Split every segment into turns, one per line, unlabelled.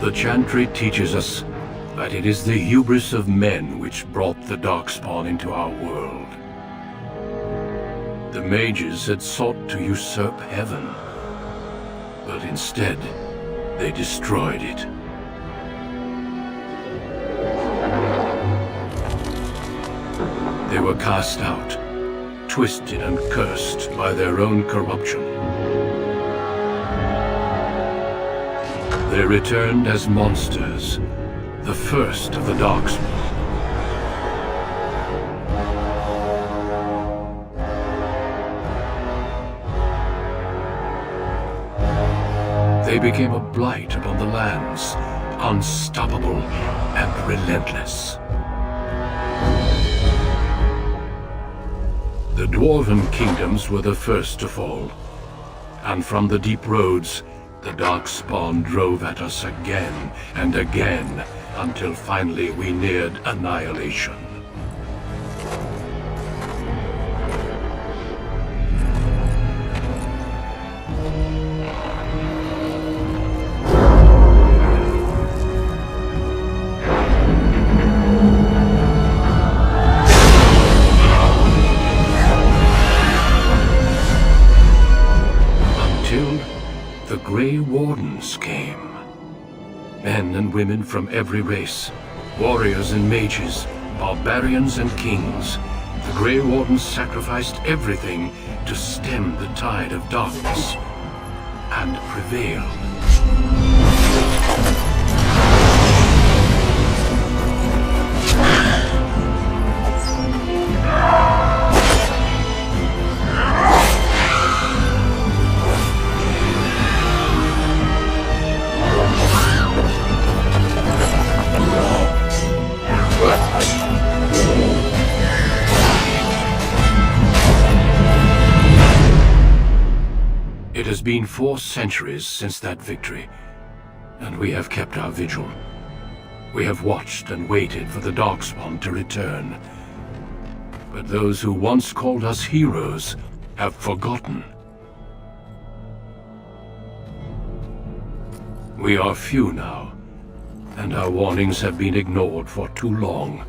The Chantry teaches us that it is the hubris of men which brought the Darkspawn into our world. The mages had sought to usurp heaven, but instead they destroyed it. They were cast out, twisted and cursed by their own corruption. They returned as monsters, the first of the Darkspawn. They became a blight upon the lands, unstoppable and relentless. The Dwarven kingdoms were the first to fall, and from the deep roads, the Darkspawn drove at us again and again, until finally we neared annihilation. The Grey Wardens came. Men and women from every race, warriors and mages, barbarians and kings. The Grey Wardens sacrificed everything to stem the tide of darkness, and prevailed. It has been 4 centuries since that victory, and we have kept our vigil. We have watched and waited for the Darkspawn to return. But those who once called us heroes have forgotten. We are few now, and our warnings have been ignored for too long.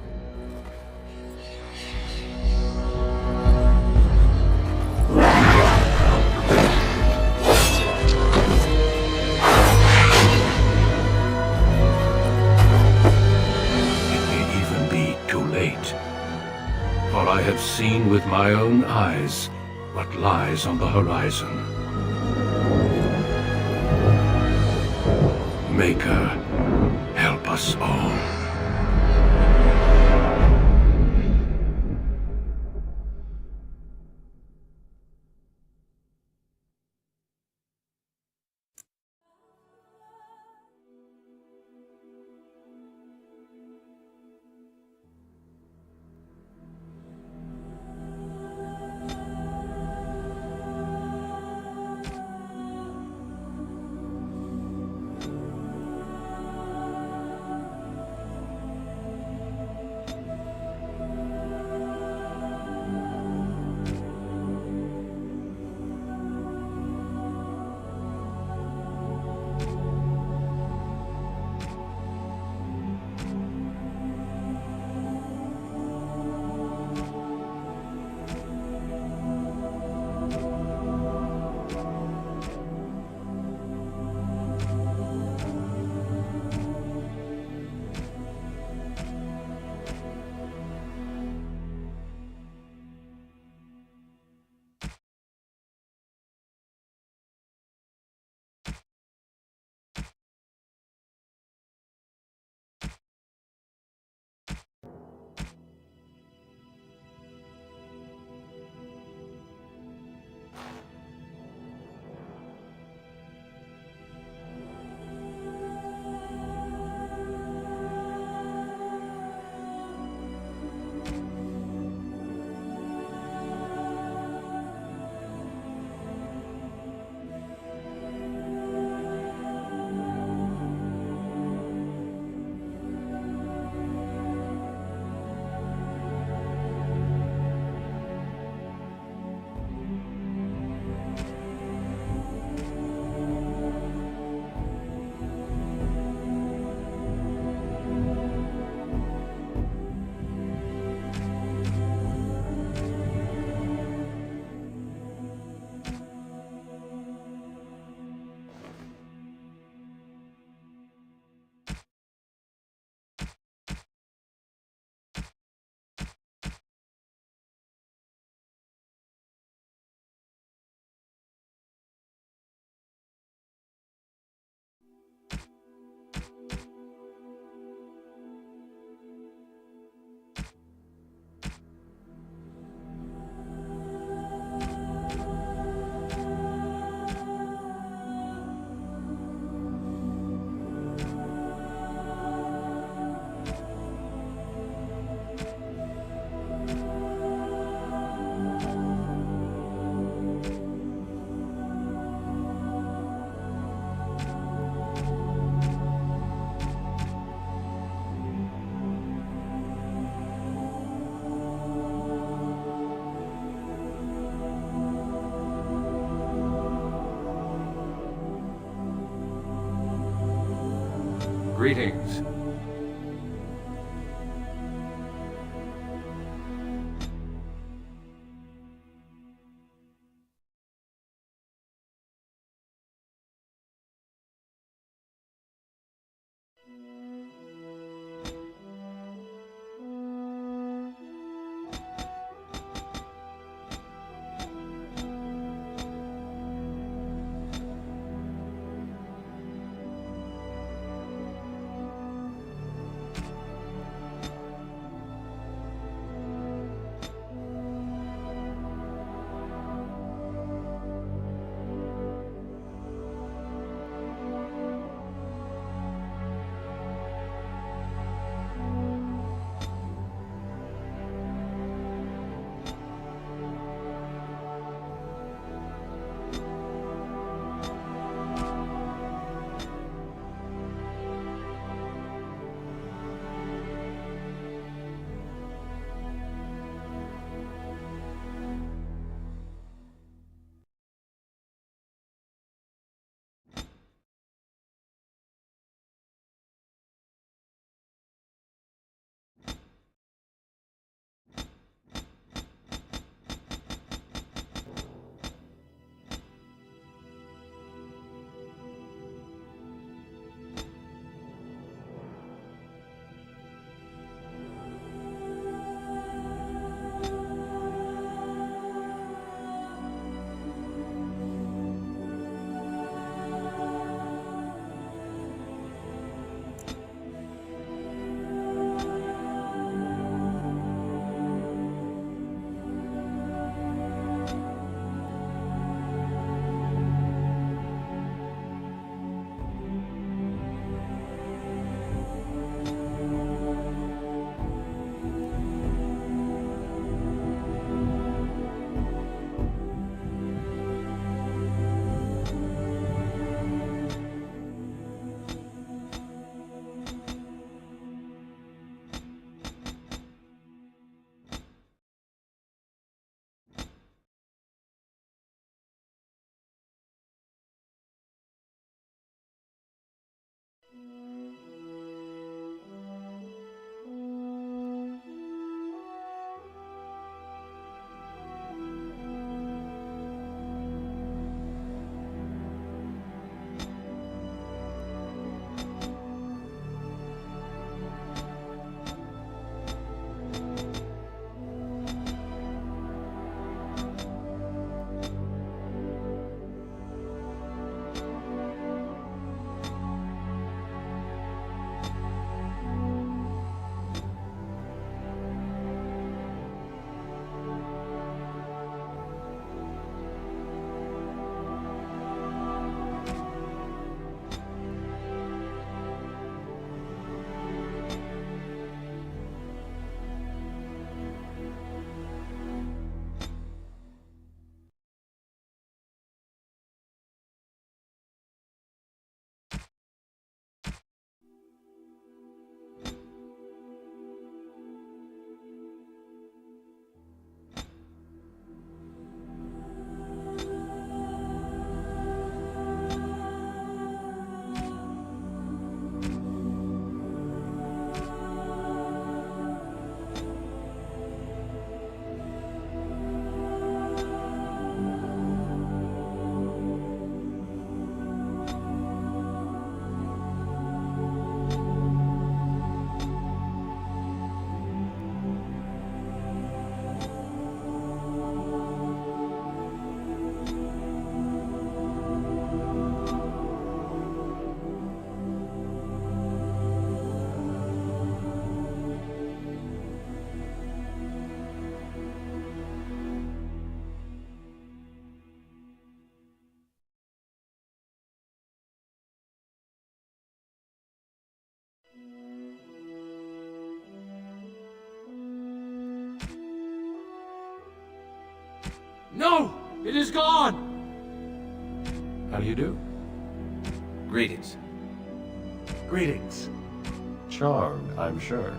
For I have seen with my own eyes what lies on the horizon. Maker, help us all. Greetings.
No! It is gone!
How do you do?
Greetings.
Greetings.
Charmed, I'm sure.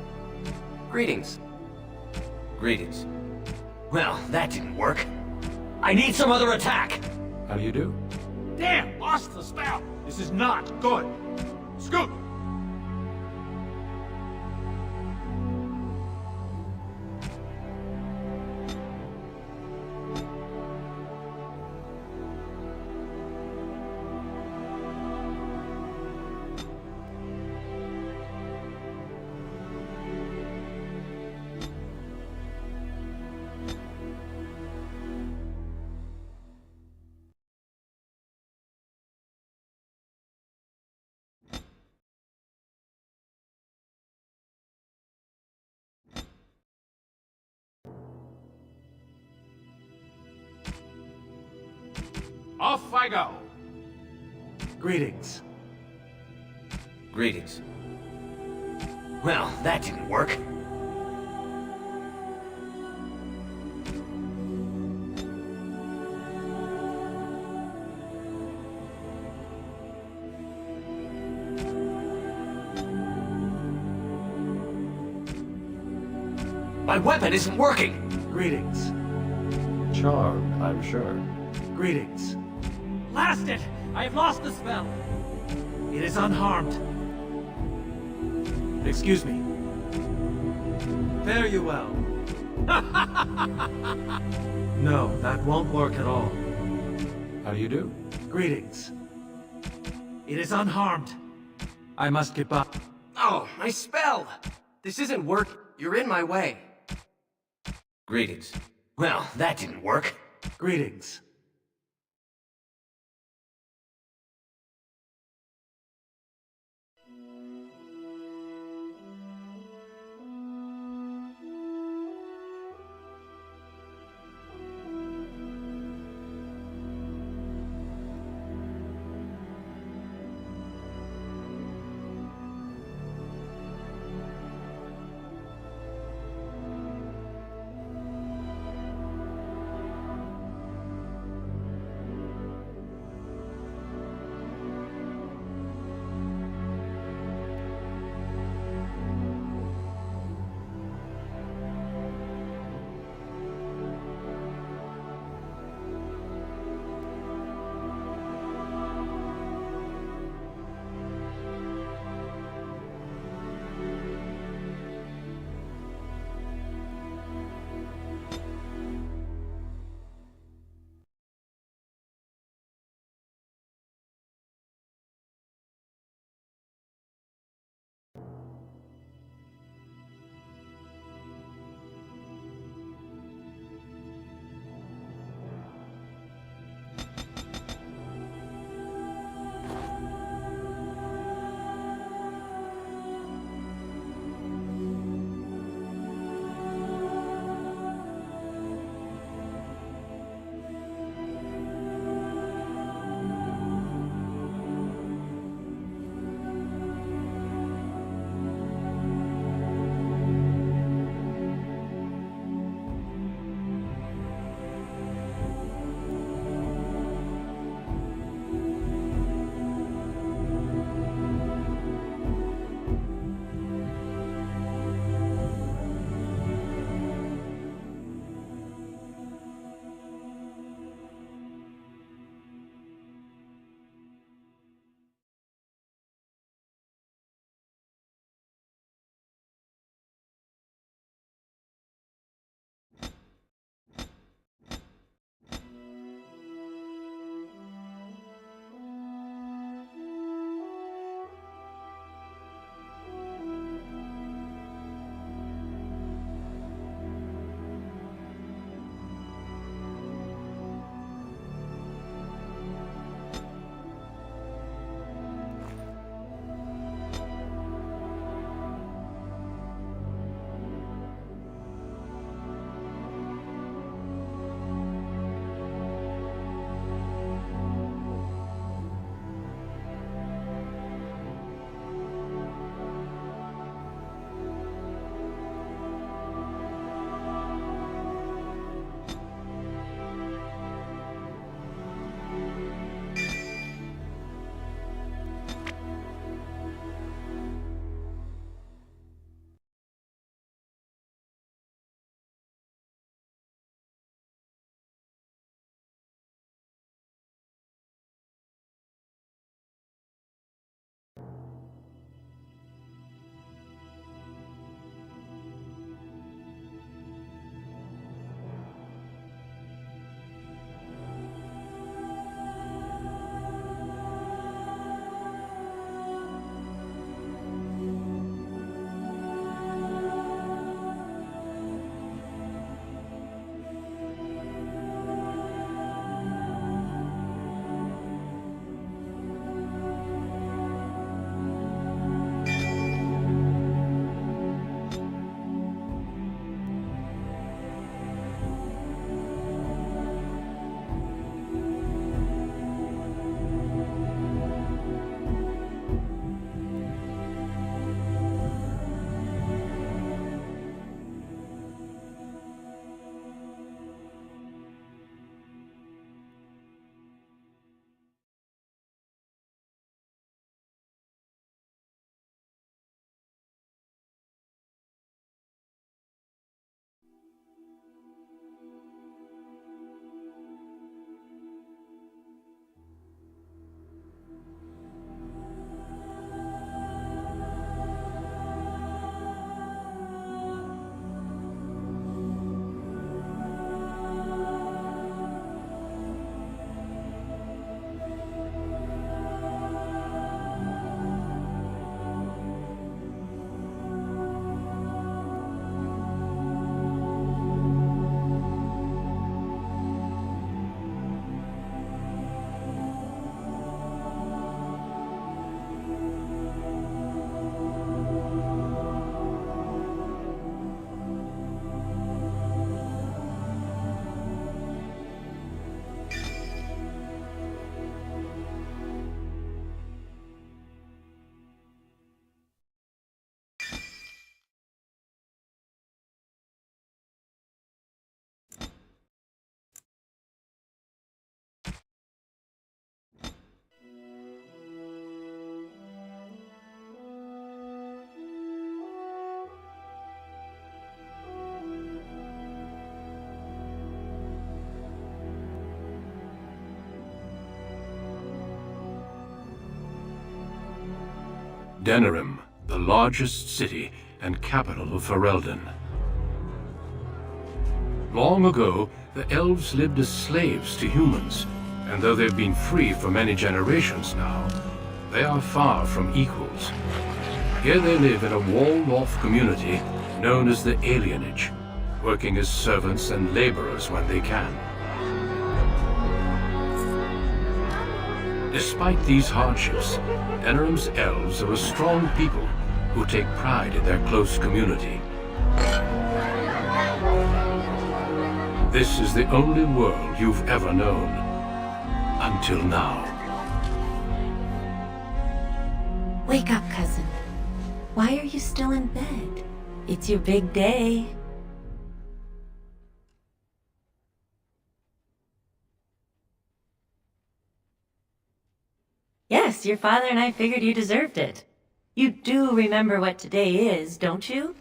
Greetings. Greetings. Well, that didn't work. I need some other attack!
How do you do?
Damn, lost the spell. This is not good. Scoot!
Off I go!
Greetings.
Greetings. Well, that didn't work. My weapon isn't working!
Greetings.
Charmed, I'm sure.
Greetings.
Blast it! I have lost the spell!
It is unharmed. Excuse me. Fare you well. No, that won't work at all.
How do you do?
Greetings. It is unharmed. I must get by.
Oh, my spell! This isn't work. You're in my way.
Greetings. Well, that didn't work.
Greetings.
Denerim, the largest city and capital of Ferelden. Long ago, the elves lived as slaves to humans, and though they've been free for many generations now, they are far from equals. Here they live in a walled-off community known as the Alienage, working as servants and laborers when they can. Despite these hardships, Denerim's elves are a strong people who take pride in their close community. This is the only world you've ever known. Until now.
Wake up, cousin. Why are you still in bed? It's your big day. Yes, your father and I figured you deserved it. You do remember what today is, don't you?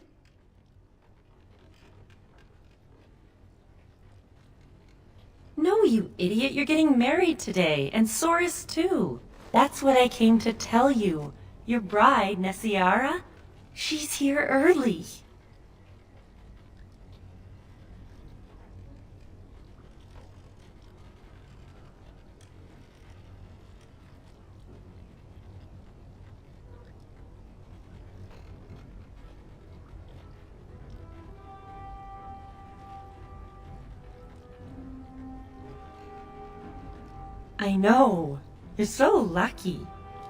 No, you idiot. You're getting married today, and Soris too. That's what I came to tell you. Your bride, Nessiara, she's here early. I know. You're so lucky.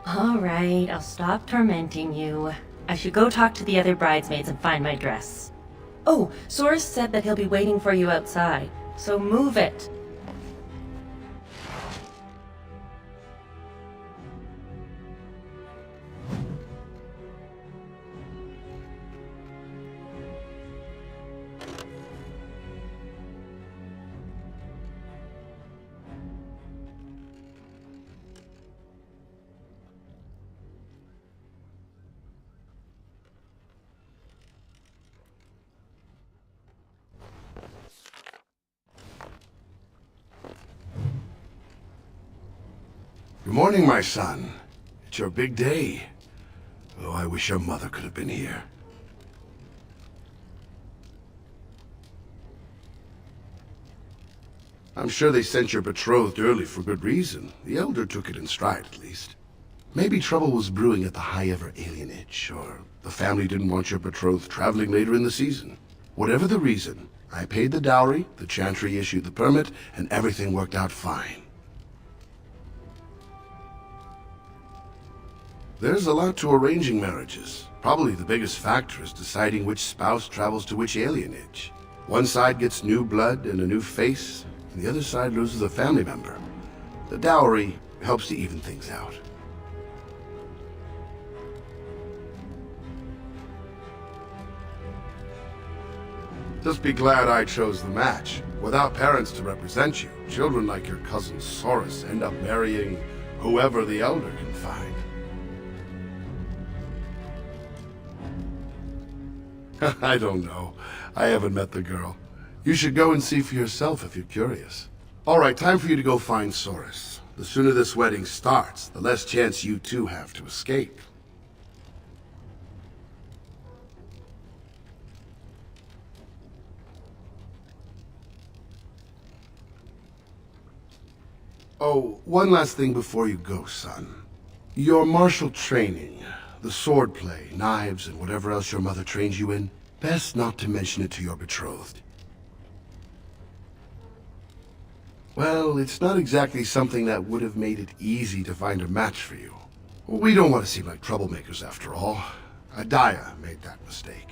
All right, I'll stop tormenting you. I should go talk to the other bridesmaids and find my dress. Oh, Soris said that he'll be waiting for you outside, so move it.
Good morning, my son. It's your big day. Oh, I wish your mother could have been here. I'm sure they sent your betrothed early for good reason. The Elder took it in stride, at least. Maybe trouble was brewing at the High Ever Alienage, or the family didn't want your betrothed traveling later in the season. Whatever the reason, I paid the dowry, the Chantry issued the permit, and everything worked out fine. There's a lot to arranging marriages. Probably the biggest factor is deciding which spouse travels to which alienage. One side gets new blood and a new face, and the other side loses a family member. The dowry helps to even things out. Just be glad I chose the match. Without parents to represent you, children like your cousin Soris end up marrying whoever the Elder can find. I don't know. I haven't met the girl. You should go and see for yourself if you're curious. All right, time for you to go find Soris. The sooner this wedding starts, the less chance you two have to escape. Oh, one last thing before you go, son. Your martial training, the swordplay, knives, and whatever else your mother trains you in, best not to mention it to your betrothed. Well, it's not exactly something that would have made it easy to find a match for you. We don't want to seem like troublemakers after all. Adaya made that mistake.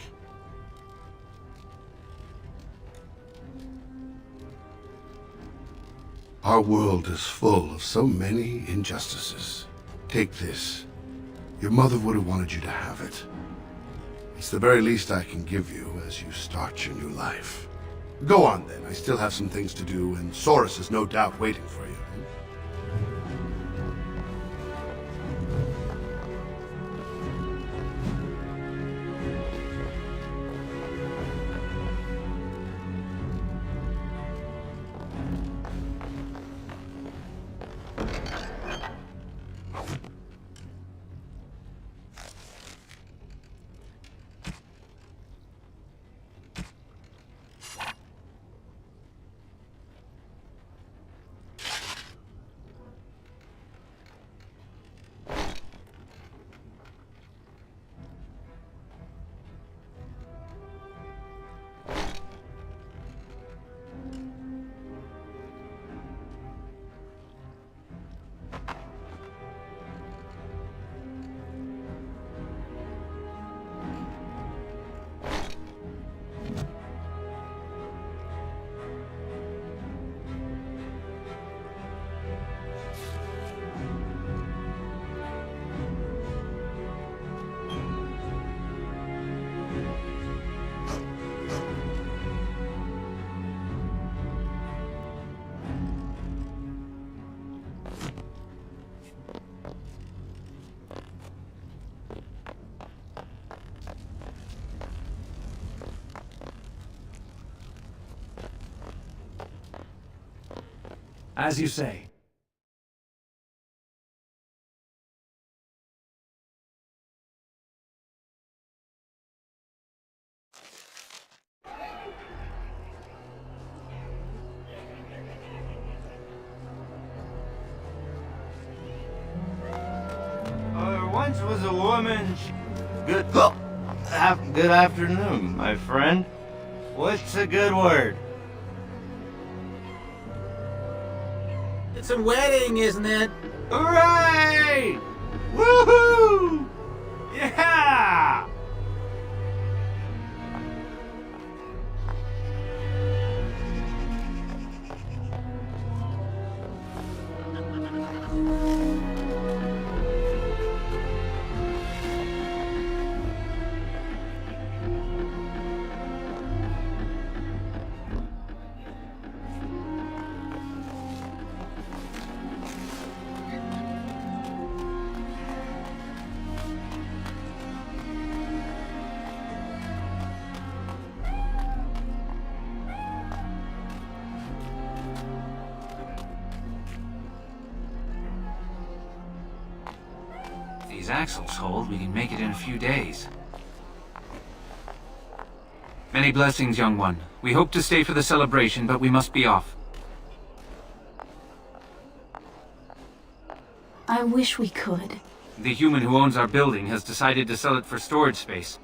Our world is full of so many injustices. Take this. Your mother would have wanted you to have it. It's the very least I can give you as you start your new life. Go on then, I still have some things to do, and Soris is no doubt waiting for you.
As you say.
There once was a woman. Good. Good afternoon, my friend. What's a good word?
It's a wedding, isn't it?
Hooray! Woohoo! Yeah!
These axles hold, we can make it in a few days. Many blessings, young one. We hope to stay for the celebration, but we must be off.
I wish we could.
The human who owns our building has decided to sell it for storage space.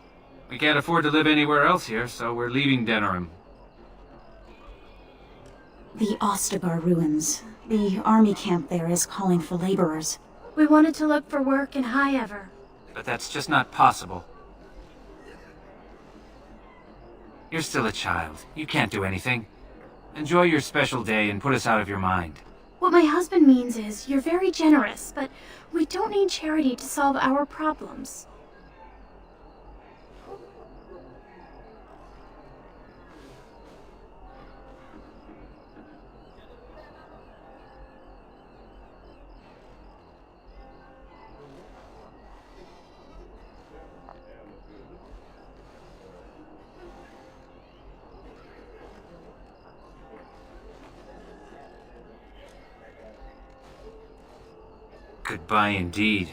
We can't afford to live anywhere else here, so we're leaving Denerim.
The Ostagar ruins. The army camp there is calling for laborers.
We wanted to look for work in High Ever.
But that's just not possible. You're still a child. You can't do anything. Enjoy your special day and put us out of your mind.
What my husband means is, you're very generous, but we don't need charity to solve our problems.
Goodbye indeed.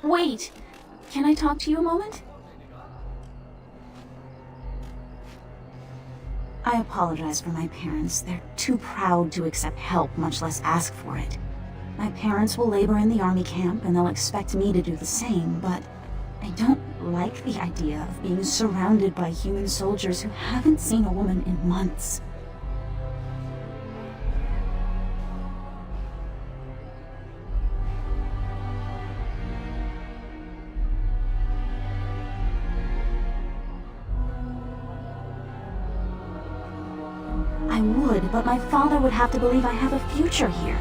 Wait! Can I talk to you a moment? I apologize for my parents. They're too proud to accept help, much less ask for it. My parents will labor in the army camp, and they'll expect me to do the same, but I don't like the idea of being surrounded by human soldiers who haven't seen a woman in months. I would, but my father would have to believe I have a future here.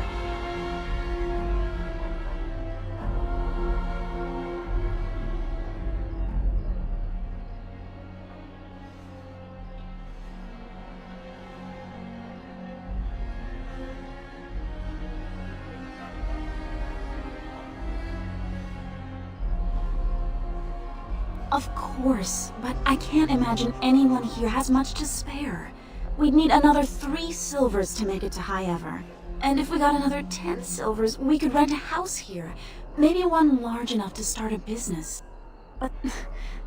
Of course, but I can't imagine anyone here has much to spare. We'd need another 3 silvers to make it to High Ever. And if we got another 10 silvers, we could rent a house here. Maybe one large enough to start a business. But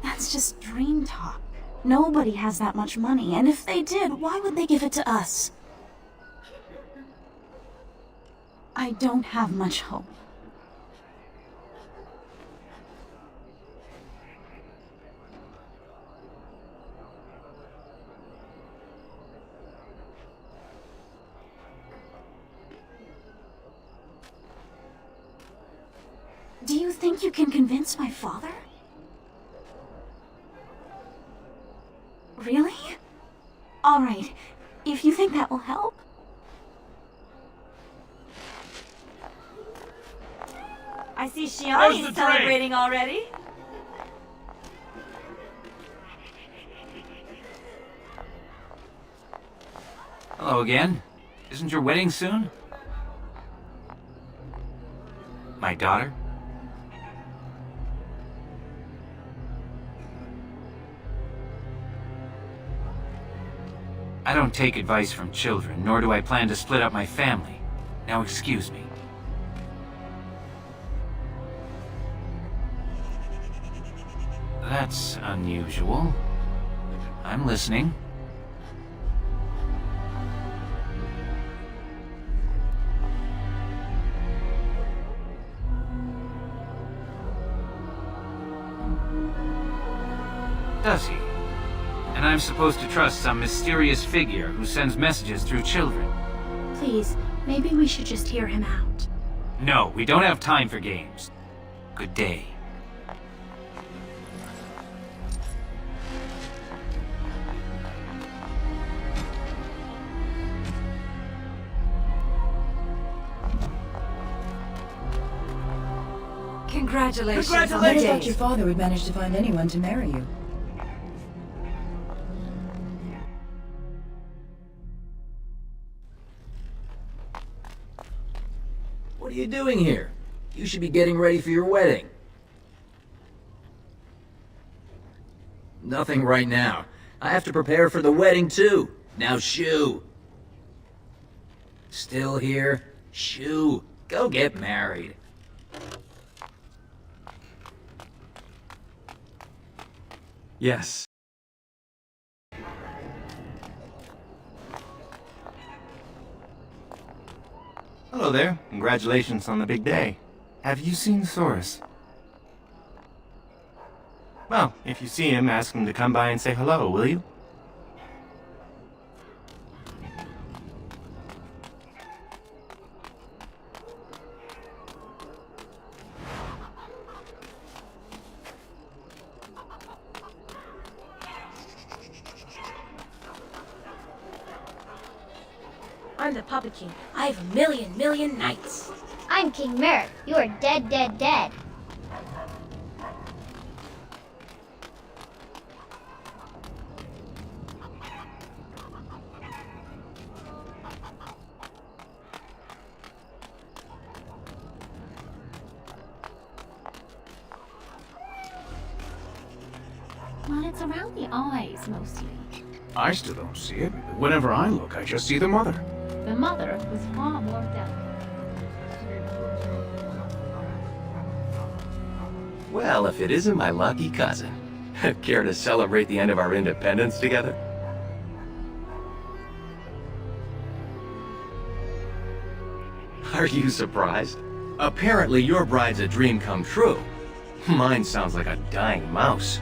that's just dream talk. Nobody has that much money, and if they did, why would they give it to us? I don't have much hope. Do you think you can convince my father? Really? All right, if you think that will help.
I see Shiani's celebrating already.
Hello again. Isn't your wedding soon? My daughter? I don't take advice from children, nor do I plan to split up my family. Now excuse me. That's unusual. I'm listening. Does he? And I'm supposed to trust some mysterious figure who sends messages through children.
Please, maybe we should just hear him out.
No, we don't have time for games. Good day.
Congratulations. I never thought your father would manage to find anyone to marry you.
What are you doing here? You should be getting ready for your wedding. Nothing right now. I have to prepare for the wedding too. Now shoo. Still here? Shoo. Go get married.
Yes.
Hello there. Congratulations on the big day. Have you seen Soros? Well, if you see him, ask him to come by and say hello, will you?
I'm the Puppet King. I have a million knights.
I'm King Merrick. You are dead, dead, dead.
Well, it's around the eyes, mostly.
I still don't see it. Whenever I look, I just see the mother.
The mother was far more delicate.
Well, if it isn't my lucky cousin. Care to celebrate the end of our independence together? Are you surprised? Apparently your bride's a dream come true. Mine sounds like a dying mouse.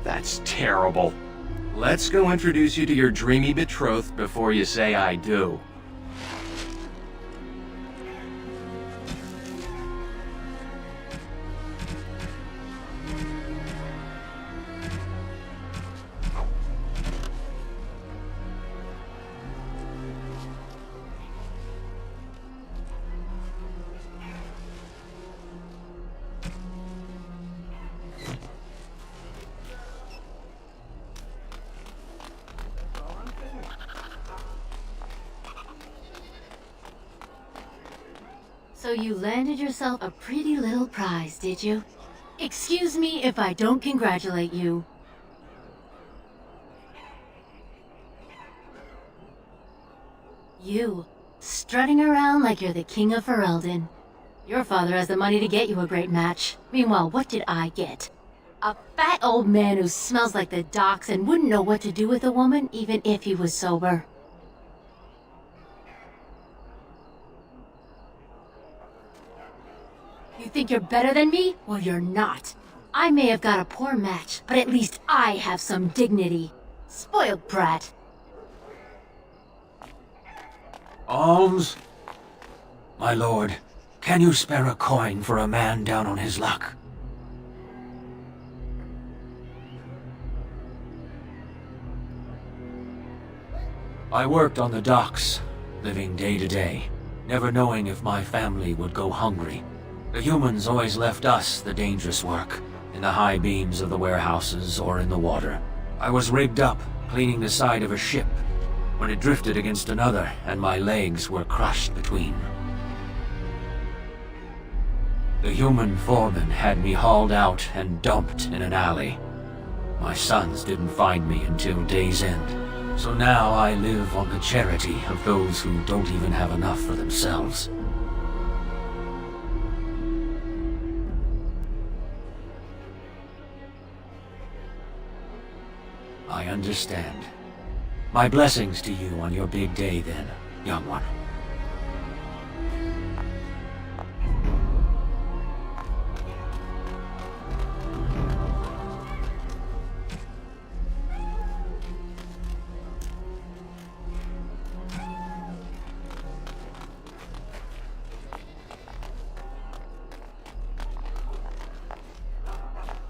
That's terrible. Let's go introduce you to your dreamy betrothed before you say I do.
So you landed yourself a pretty little prize, did you? Excuse me if I don't congratulate you. You, strutting around like you're the king of Ferelden. Your father has the money to get you a great match. Meanwhile, what did I get? A fat old man who smells like the docks and wouldn't know what to do with a woman even if he was sober. You think you're better than me? Well, you're not. I may have got a poor match, but at least I have some dignity. Spoiled brat.
Alms? My lord, can you spare a coin for a man down on his luck? I worked on the docks, living day to day, never knowing if my family would go hungry. The humans always left us the dangerous work, in the high beams of the warehouses or in the water. I was rigged up, cleaning the side of a ship, when it drifted against another and my legs were crushed between. The human foreman had me hauled out and dumped in an alley. My sons didn't find me until day's end. So now I live on the charity of those who don't even have enough for themselves. I understand. My blessings to you on your big day then, young one.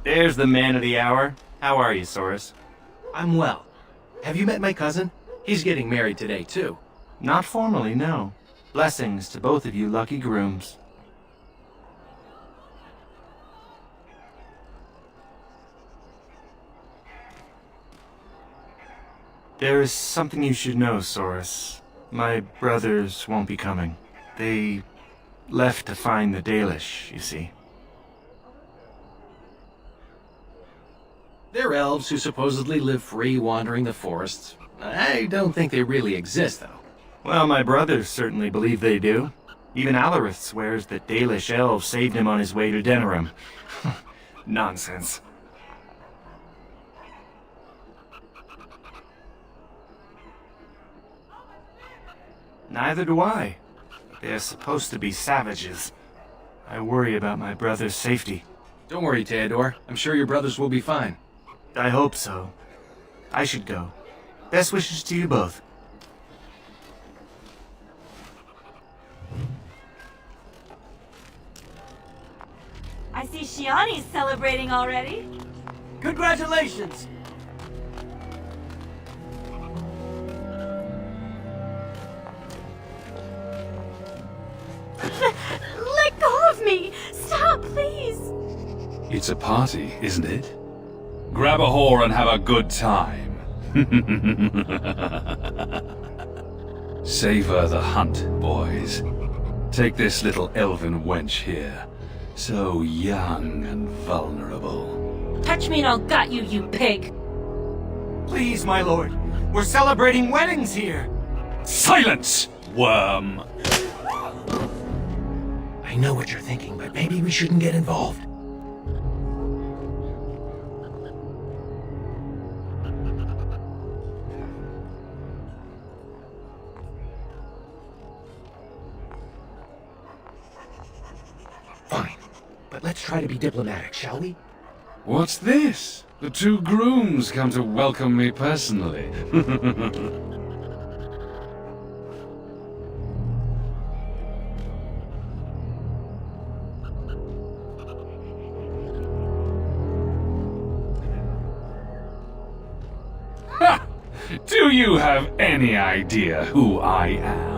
There's the man of the hour. How are you, Soris? I'm well. Have you met my cousin? He's getting married today, too. Not formally, no. Blessings to both of you lucky grooms. There is something you should know, Soris. My brothers won't be coming. They left to find the Dalish, you see. They're elves who supposedly live free wandering the forests. I don't think they really exist, though. Well, my brothers certainly believe they do. Even Alarith swears that Dalish elves saved him on his way to Denerim. Nonsense. Neither do I. They're supposed to be savages. I worry about my brother's safety. Don't worry, Theodore. I'm sure your brothers will be fine. I hope so. I should go. Best wishes to you both.
I see Shiani's celebrating already.
Congratulations!
Let go of me! Stop, please!
It's a party, isn't it? Grab a whore and have a good time. Savor the hunt, boys. Take this little elven wench here. So young and vulnerable.
Touch me and I'll gut you, you pig!
Please, my lord. We're celebrating weddings here.
Silence, worm!
I know what you're thinking, but maybe we shouldn't get involved. Fine, but let's try to be diplomatic, shall we?
What's this? The two grooms come to welcome me personally. Ha! Do you have any idea who I am?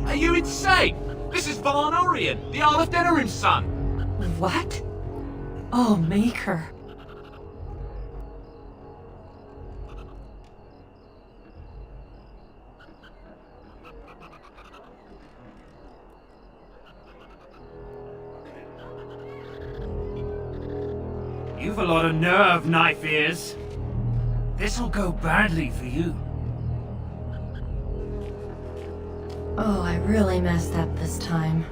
Are you insane? This is Valan Orion, the Arl of Denerim's son.
What? Oh, Maker.
You've a lot of nerve, Knife Ears. This'll go badly for you.
Oh, I really messed up this time.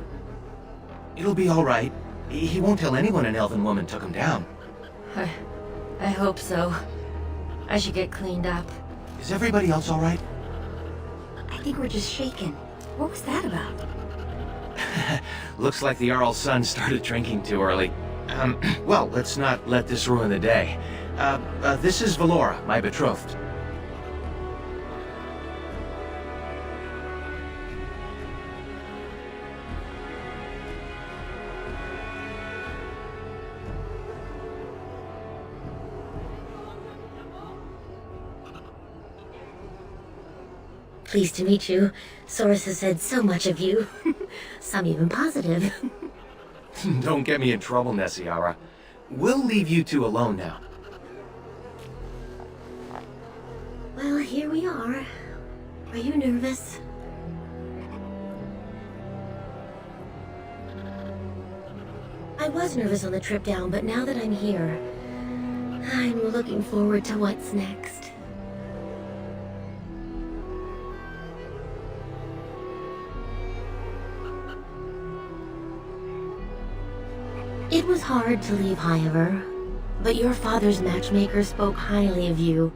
It'll be all right. He won't tell anyone an elven woman took him down.
I hope so. I should get cleaned up.
Is everybody else all right?
I think we're just shaken. What was that about?
Looks like the Jarl's son started drinking too early. Well, let's not let this ruin the day. This is Valora, my betrothed.
Pleased to meet you. Soris has said so much of you. Some even positive.
Don't get me in trouble, Nessiara. We'll leave you two alone now.
Well, here we are. Are you nervous? I was nervous on the trip down, but now that I'm here, I'm looking forward to what's next. It was hard to leave Highever, but your father's matchmaker spoke highly of you,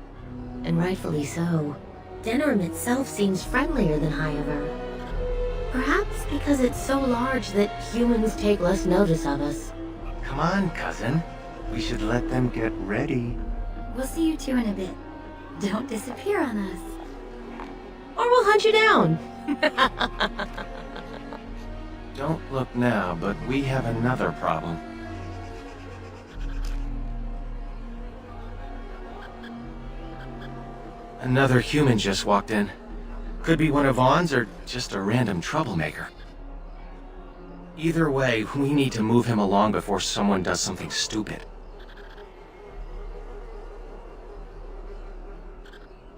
and rightfully so. Denerim itself seems friendlier than Highever. Perhaps because it's so large that humans take less notice of us.
Come on, cousin. We should let them get ready.
We'll see you two in a bit. Don't disappear on us.
Or we'll hunt you down.
Don't look now, but we have another problem. Another human just walked in. Could be one of Vaughn's or just a random troublemaker. Either way, we need to move him along before someone does something stupid.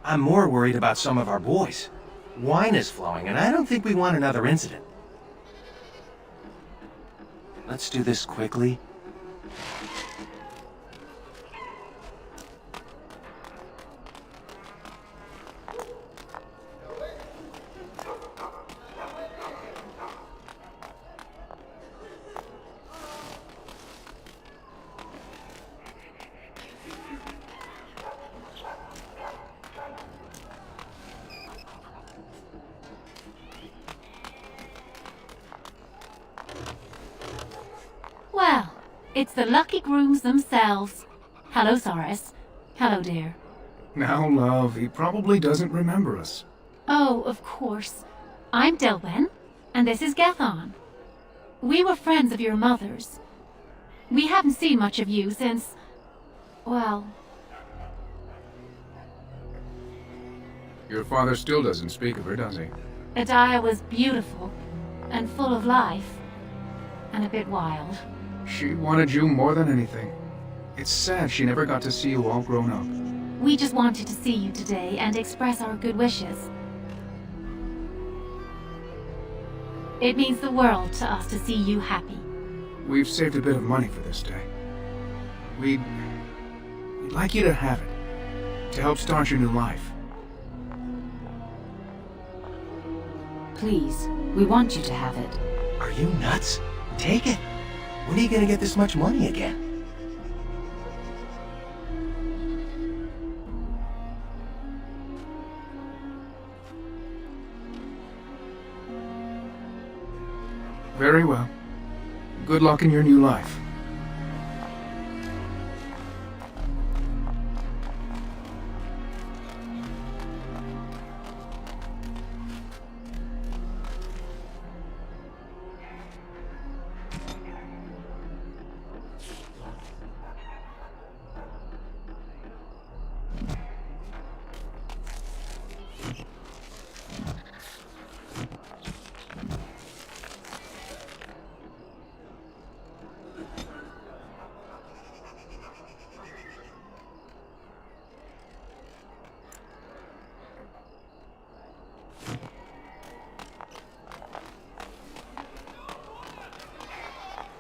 I'm more worried about some of our boys. Wine is flowing, and I don't think we want another incident. Let's do this quickly.
Well, it's the lucky grooms themselves. Hello, Soris. Hello, dear.
Now, love, he probably doesn't remember us.
Oh, of course. I'm Dilwen, and this is Gathon. We were friends of your mother's. We haven't seen much of you since... well...
Your father still doesn't speak of her, does he?
Edaya was beautiful, and full of life, and a bit wild.
She wanted you more than anything. It's sad she never got to see you all grown up.
We just wanted to see you today and express our good wishes. It means the world to us to see you happy.
We've saved a bit of money for this day. We'd like you to have it, to help start your new life.
Please, we want you to have it.
Are you nuts? Take it. When are you gonna get this much money again?
Very well. Good luck in your new life.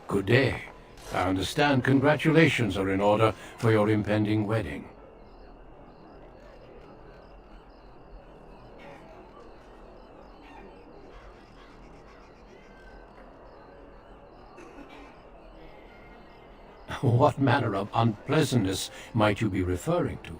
Good day. I understand congratulations are in order for your impending wedding. What manner of unpleasantness might you be referring to?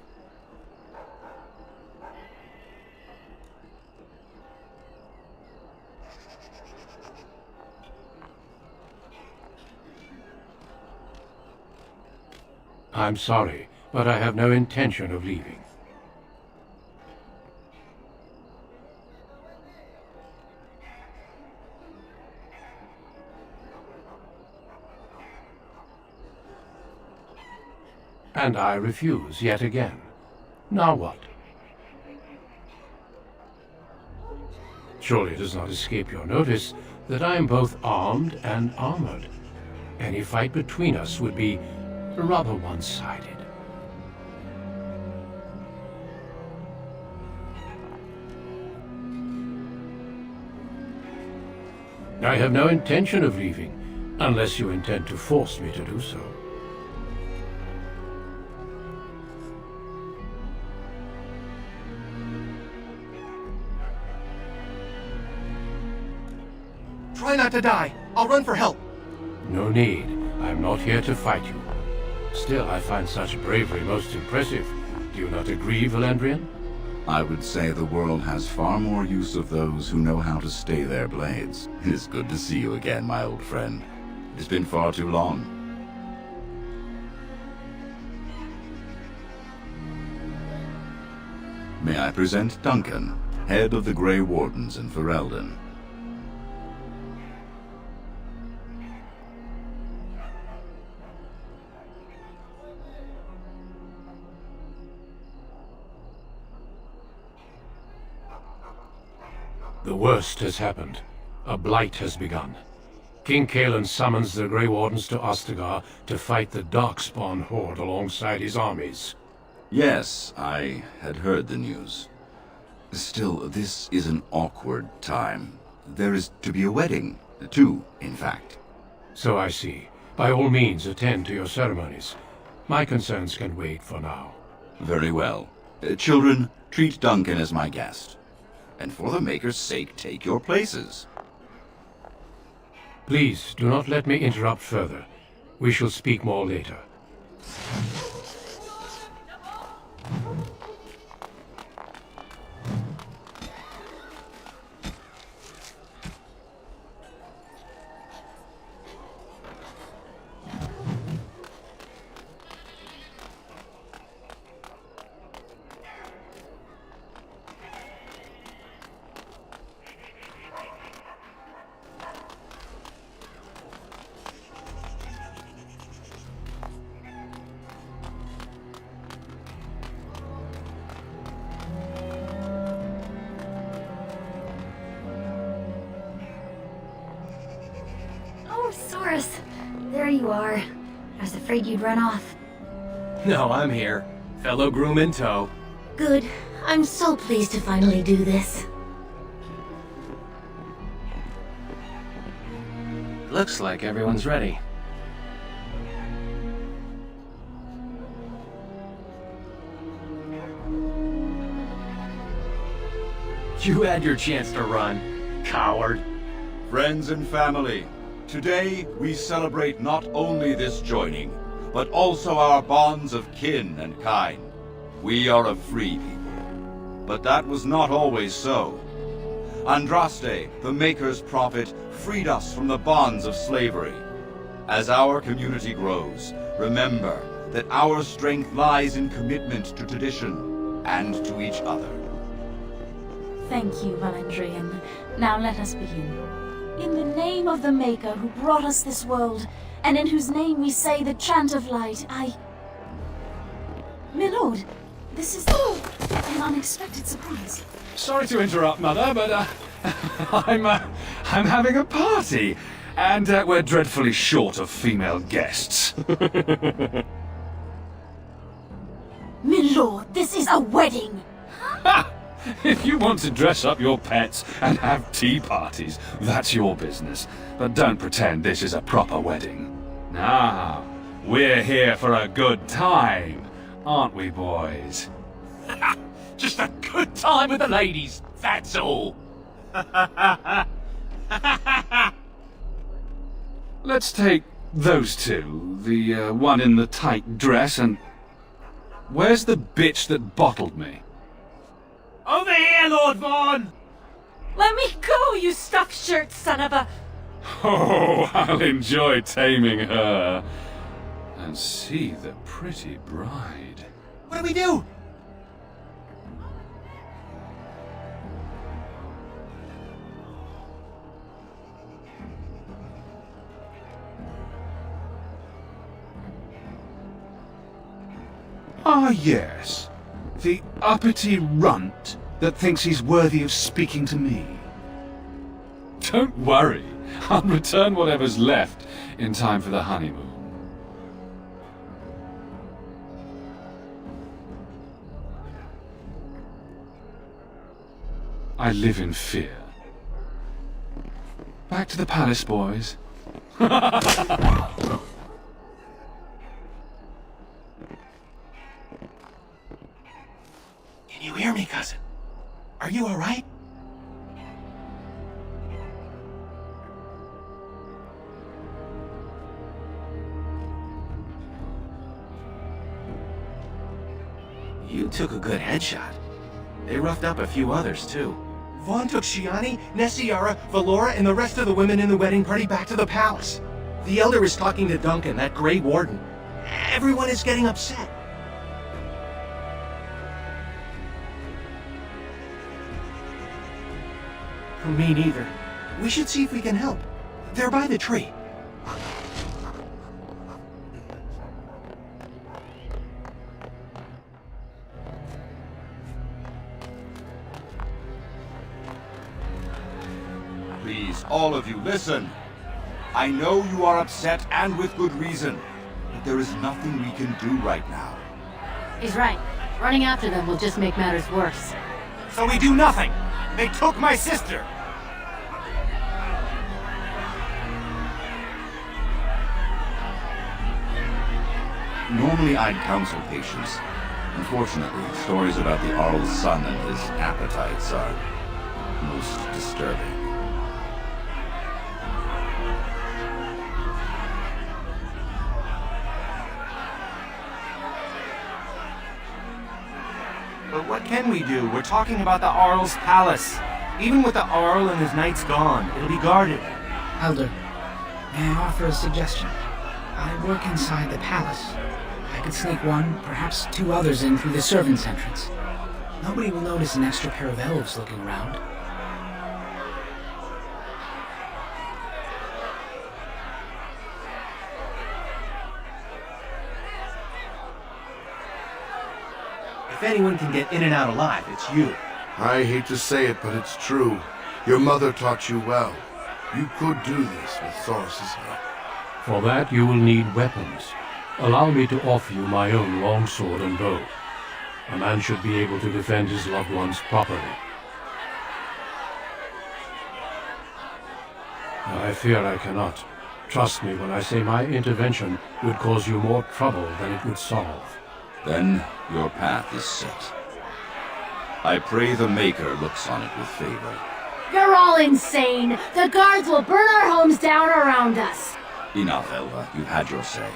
I'm sorry, but I have no intention of leaving. And I refuse yet again. Now what? Surely it does not escape your notice that I am both armed and armored. Any fight between us would be rather one-sided. I have no intention of leaving, unless you intend to force me to do so.
Try not to die. I'll run for help.
No need. I'm not here to fight you. Still, I find such bravery most impressive. Do you not agree, Valandrian?
I would say the world has far more use of those who know how to stay their blades. It is good to see you again, my old friend. It has been far too long. May I present Duncan, head of the Grey Wardens in Ferelden.
The worst has happened. A blight has begun. King Cailan summons the Grey Wardens to Ostagar to fight the Darkspawn horde alongside his armies.
Yes, I had heard the news. Still, this is an awkward time. There is to be a wedding. Two, in fact.
So I see. By all means, attend to your ceremonies. My concerns can wait for now.
Very well. Children, treat Duncan as my guest. And for the Maker's sake, take your places.
Please, do not let me interrupt further. We shall speak more later.
Soros, there you are. I was afraid you'd run off.
No, I'm here. Fellow groom in tow.
Good. I'm so pleased to finally do this.
Looks like everyone's ready. You had your chance to run, coward.
Friends and family, today we celebrate not only this joining, but also our bonds of kin and kind. We are a free people. But that was not always so. Andraste, the Maker's prophet, freed us from the bonds of slavery. As our community grows, remember that our strength lies in commitment to tradition and to each other.
Thank you, Valandrian. Now let us begin. In the name of the Maker who brought us this world, and in whose name we say the chant of light, Milord, this is an unexpected surprise.
Sorry to interrupt, Mother, but I'm having a party, and we're dreadfully short of female guests.
Milord, this is a wedding!
If you want to dress up your pets and have tea parties, that's your business. But don't pretend this is a proper wedding. Now, we're here for a good time, aren't we, boys?
Just a good time with the ladies, that's all.
Let's take those two, the one in the tight dress and... Where's the bitch that bottled me?
Over here, Lord Vaughn!
Let me go, you stuffed shirt son of a...
Oh, I'll enjoy taming her. And see the pretty bride.
What do we do?
Ah, yes. The uppity runt that thinks he's worthy of speaking to me.
Don't worry. I'll return whatever's left in time for the honeymoon.
I live in fear. Back to the palace, boys.
Can you hear me, cousin? Are you alright? You took a good headshot. They roughed up a few others, too. Vaughn took Shiani, Nessiara, Valora, and the rest of the women in the wedding party back to the palace. The Elder is talking to Duncan, that Grey Warden. Everyone is getting upset. Me neither. We should see if we can help. They're by the tree.
Please, all of you, listen. I know you are upset, and with good reason. But there is nothing we can do right now.
He's right. Running after them will just make matters worse.
So we do nothing! They took my sister!
Normally I'd counsel patience. Unfortunately, stories about the Arl's son and his appetites are most disturbing.
But what can we do? We're talking about the Arl's palace. Even with the Arl and his knights gone, it'll be guarded.
Elder, may I offer a suggestion? I work inside the palace. I could sneak one, perhaps two others in through the servants' entrance. Nobody will notice an extra pair of elves looking around.
If anyone can get in and out alive, it's you.
I hate to say it, but it's true. Your mother taught you well. You could do this with Thoris's help.
For that, you will need weapons. Allow me to offer you my own longsword and bow. A man should be able to defend his loved ones properly. I fear I cannot. Trust me when I say my intervention would cause you more trouble than it would solve.
Then your path is set. I pray the Maker looks on it with favor.
You're all insane! The guards will burn our homes down around us!
Enough, Elva. You've had your say.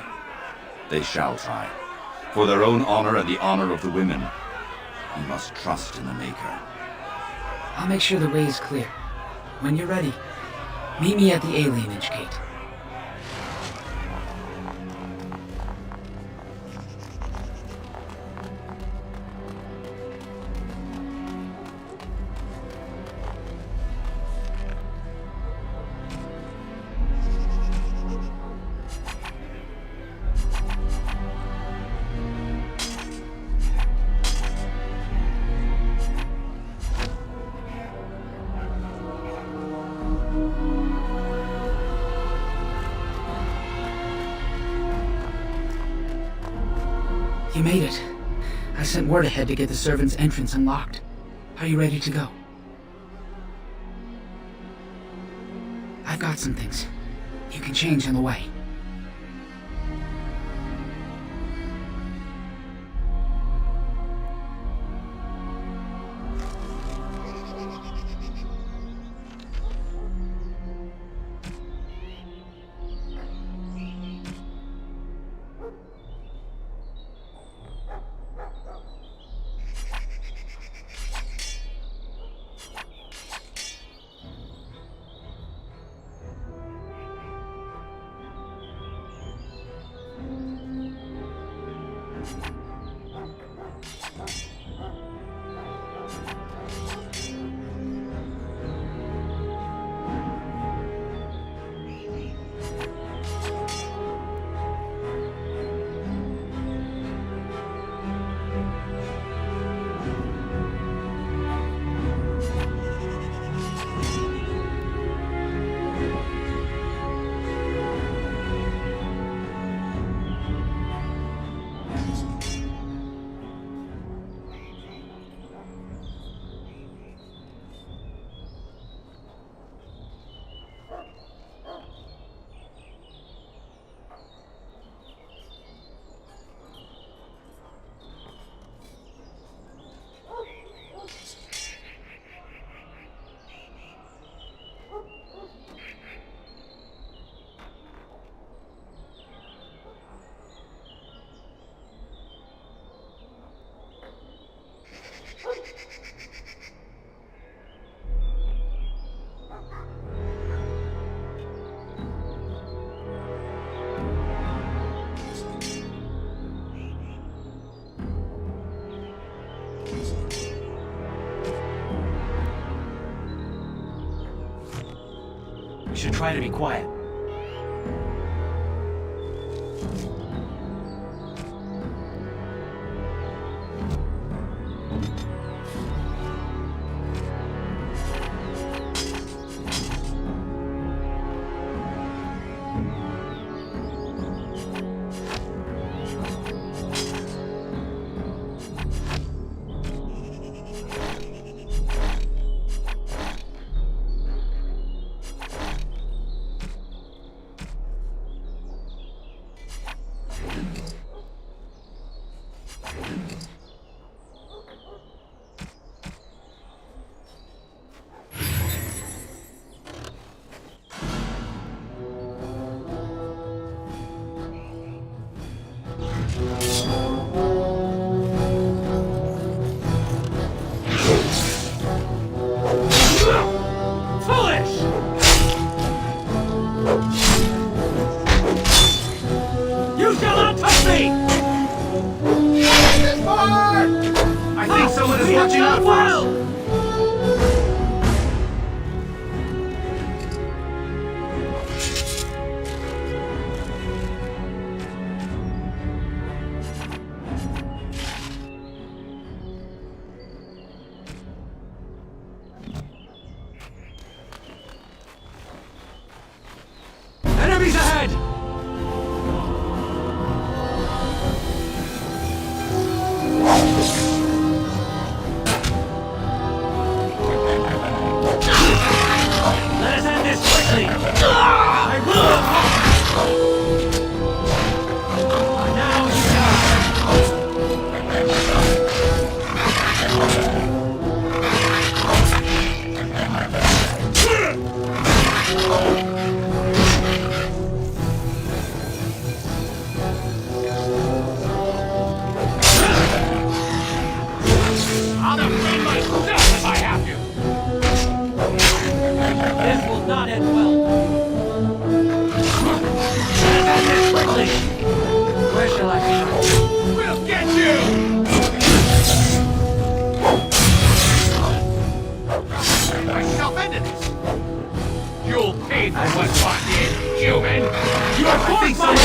They shall try. For their own honor and the honor of the women. You must trust in the Maker.
I'll make sure the way is clear. When you're ready, meet me at the alienage gate. You made it. I sent word ahead to get the servants' entrance unlocked. Are you ready to go? I've got some things. You can change on the way.
We should try to be quiet. Enemies ahead! Let us end this quickly! I will! Now you I'll defend myself if I have to! This will not end well. Let us end this quickly! Where shall I be? We'll get you! Myself into this! You'll pay for what Bond did, human! You're forced by it!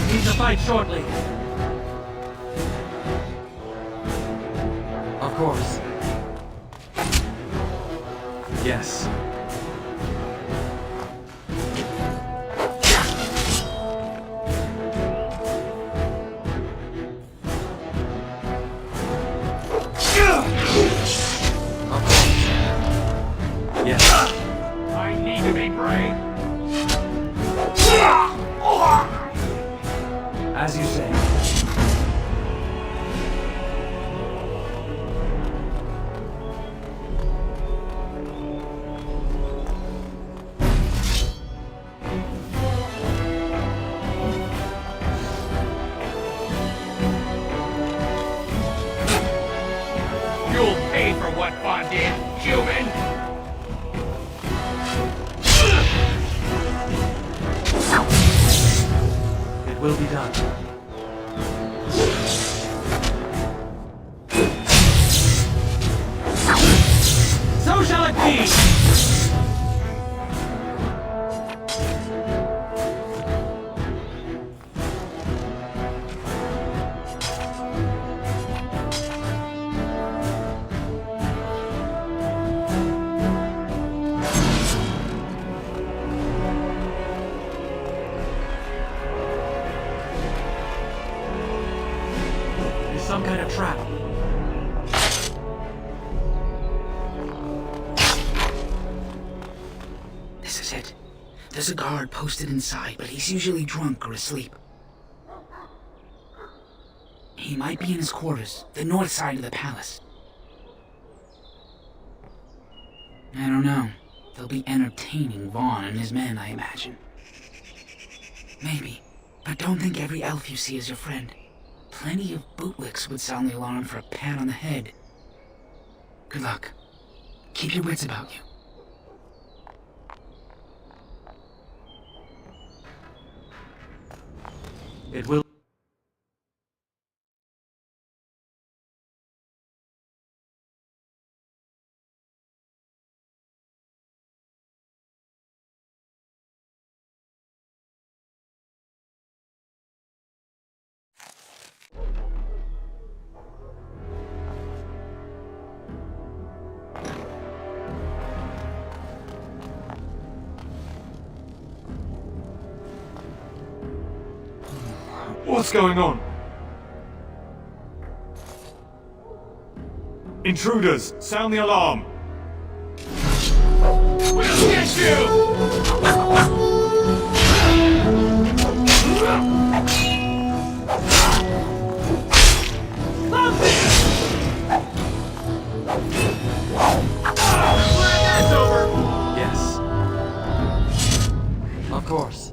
Need to fight shortly.
Of course. Yes. Yes.
I need to be brave.
As you say.
You'll pay for what Bond did, human!
It will be done.
So shall it be!
Some kind of trap.
This is it. There's a guard posted inside, but he's usually drunk or asleep. He might be in his quarters, the north side of the palace. I don't know. They'll be entertaining Vaughn and his men, I imagine. Maybe, but don't think every elf you see is your friend. Plenty of bootlicks would sound the alarm for a pat on the head. Good luck. Keep your wits about you.
It will...
What's going on? Intruders, sound the alarm! We'll get you!
Yes. Of course.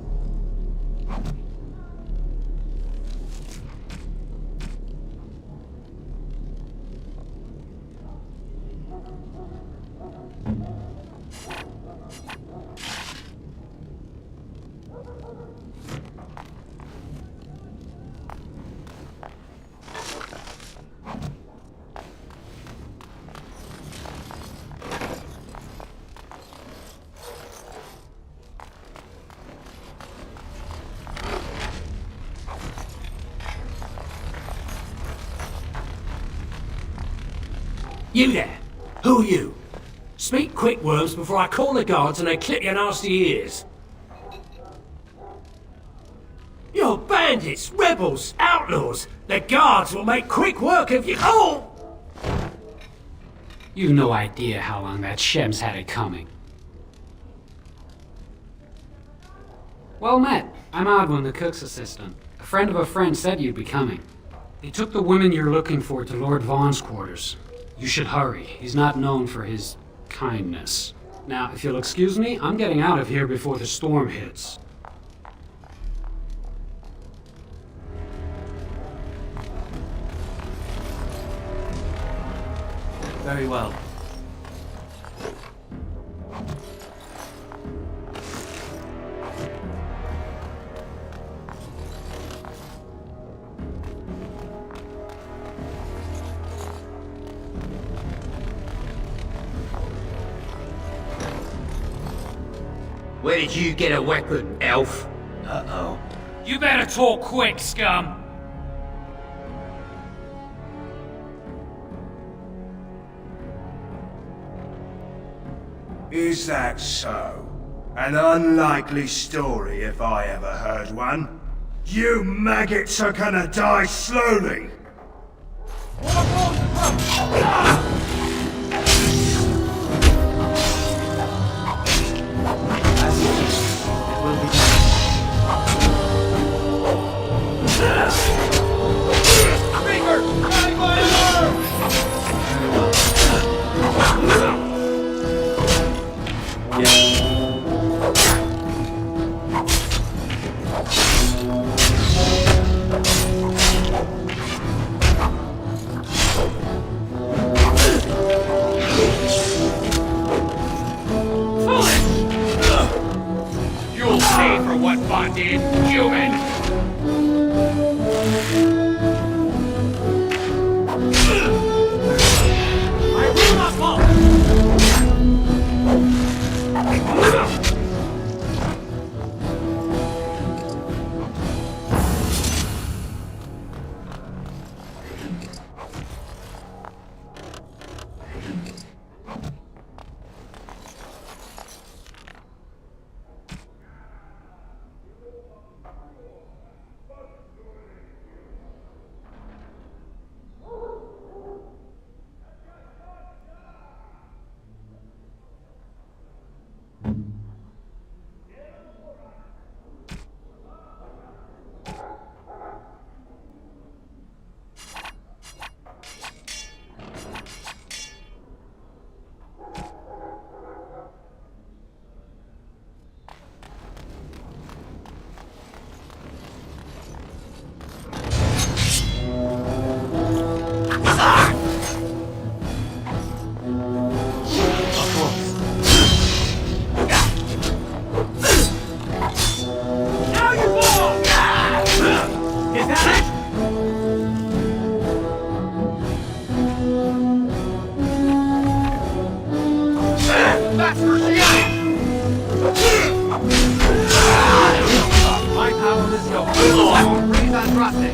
You there! Who are you? Speak quick, worms, before I call the guards and they clip your nasty ears. You're bandits, rebels, outlaws. The guards will make quick work of you. Oh!
You've no idea how long that Shem's had it coming. Well met. I'm Odwin, the cook's assistant. A friend of a friend said you'd be coming. They took the women you're looking for to Lord Vaughn's quarters. You should hurry. He's not known for his kindness. Now, if you'll excuse me, I'm getting out of here before the storm hits.
Very well.
Where did you get a weapon, elf?
Uh-oh. You better talk quick, scum!
Is that so? An unlikely story if I ever heard one. You maggots are gonna die slowly!
You'll pay for what Bond did, human! I will not fall!
My power is yours. I will breathe on Rate.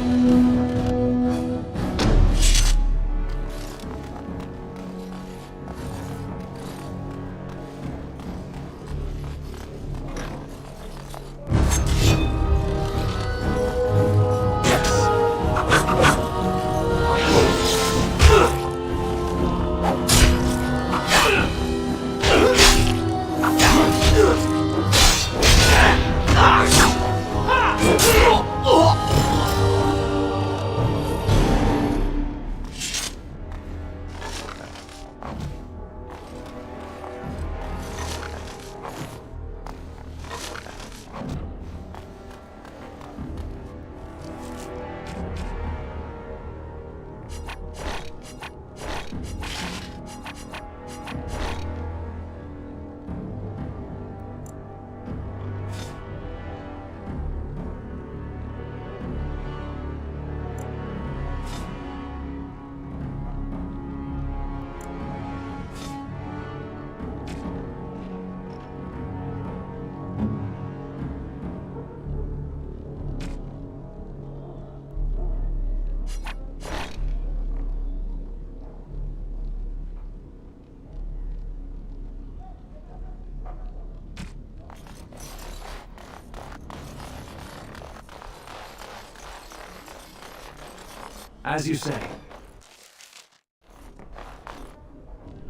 As you say.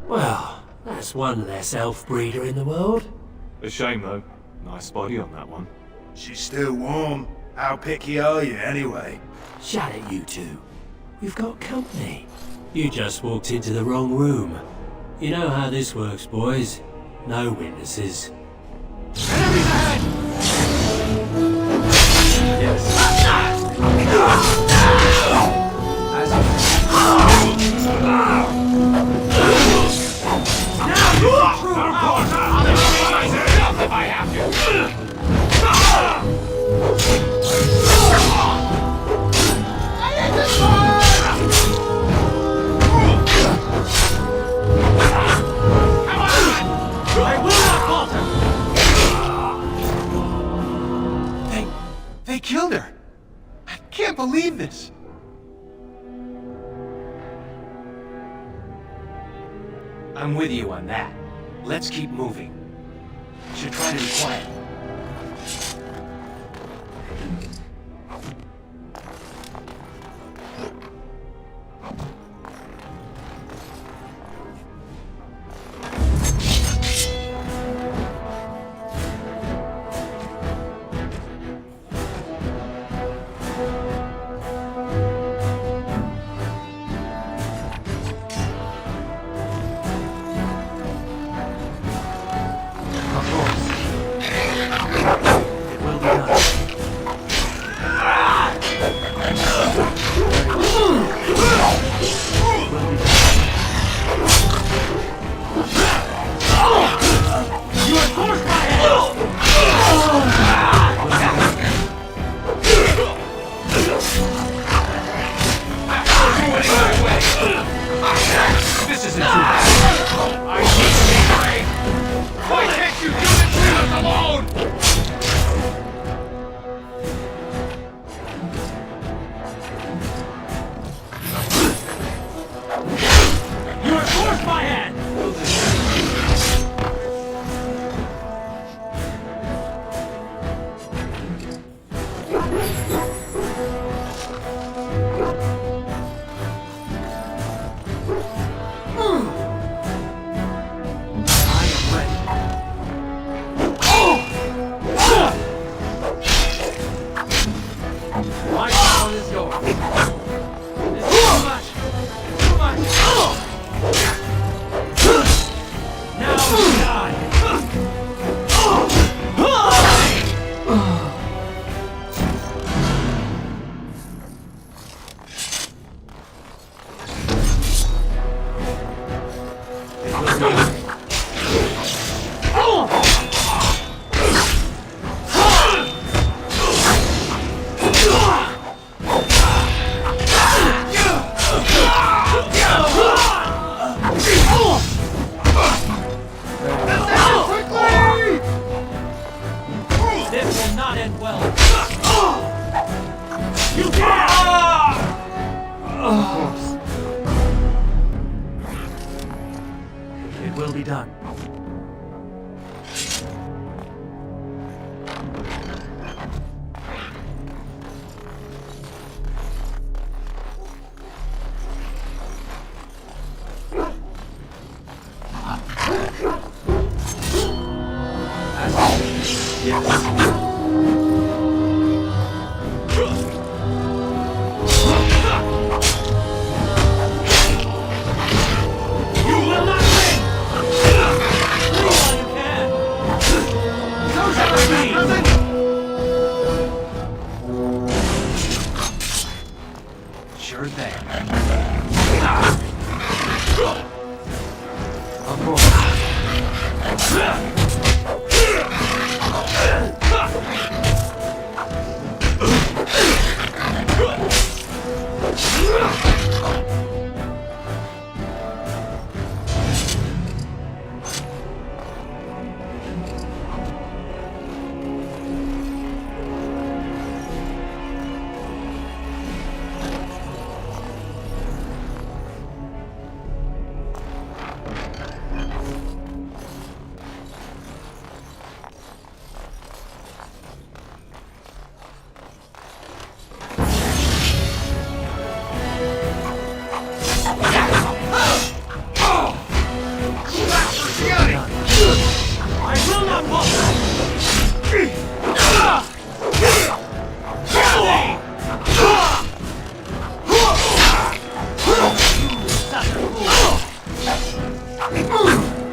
Well, that's one less elf breeder in the world.
A shame, though. Nice body on that one.
She's still warm. How picky are you, anyway?
Shut it, you two. We've got company. You just walked into the wrong room. You know how this works, boys. No witnesses.
Enemies ahead! Yes. If I have to. I will not falter. They killed her. I can't believe this. I'm with you on that. Let's keep moving. Should try to be quiet. Of course.
This will not end well.
You can't!
It will be done. Sure thing.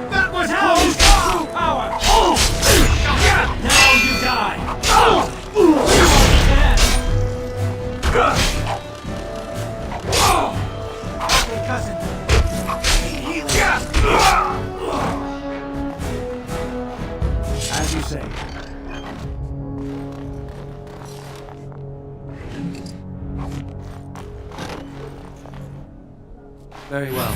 That was Hell's true power! Now you die!
Hey, cousin. As you say.
Very well.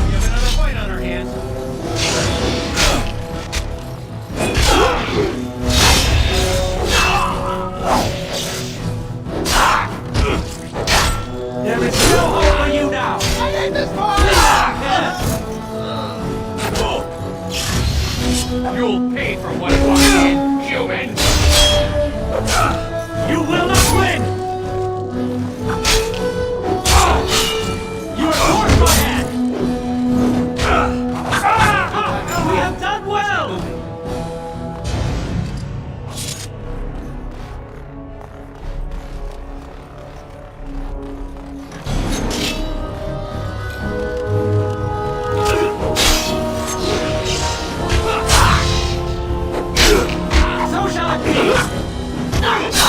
We have another fight on our hands.
There is no hope for you now!
I hate this part! You'll pay for what you did, human!
You will not win! You are forced my hand! We have done well!
So shall it be!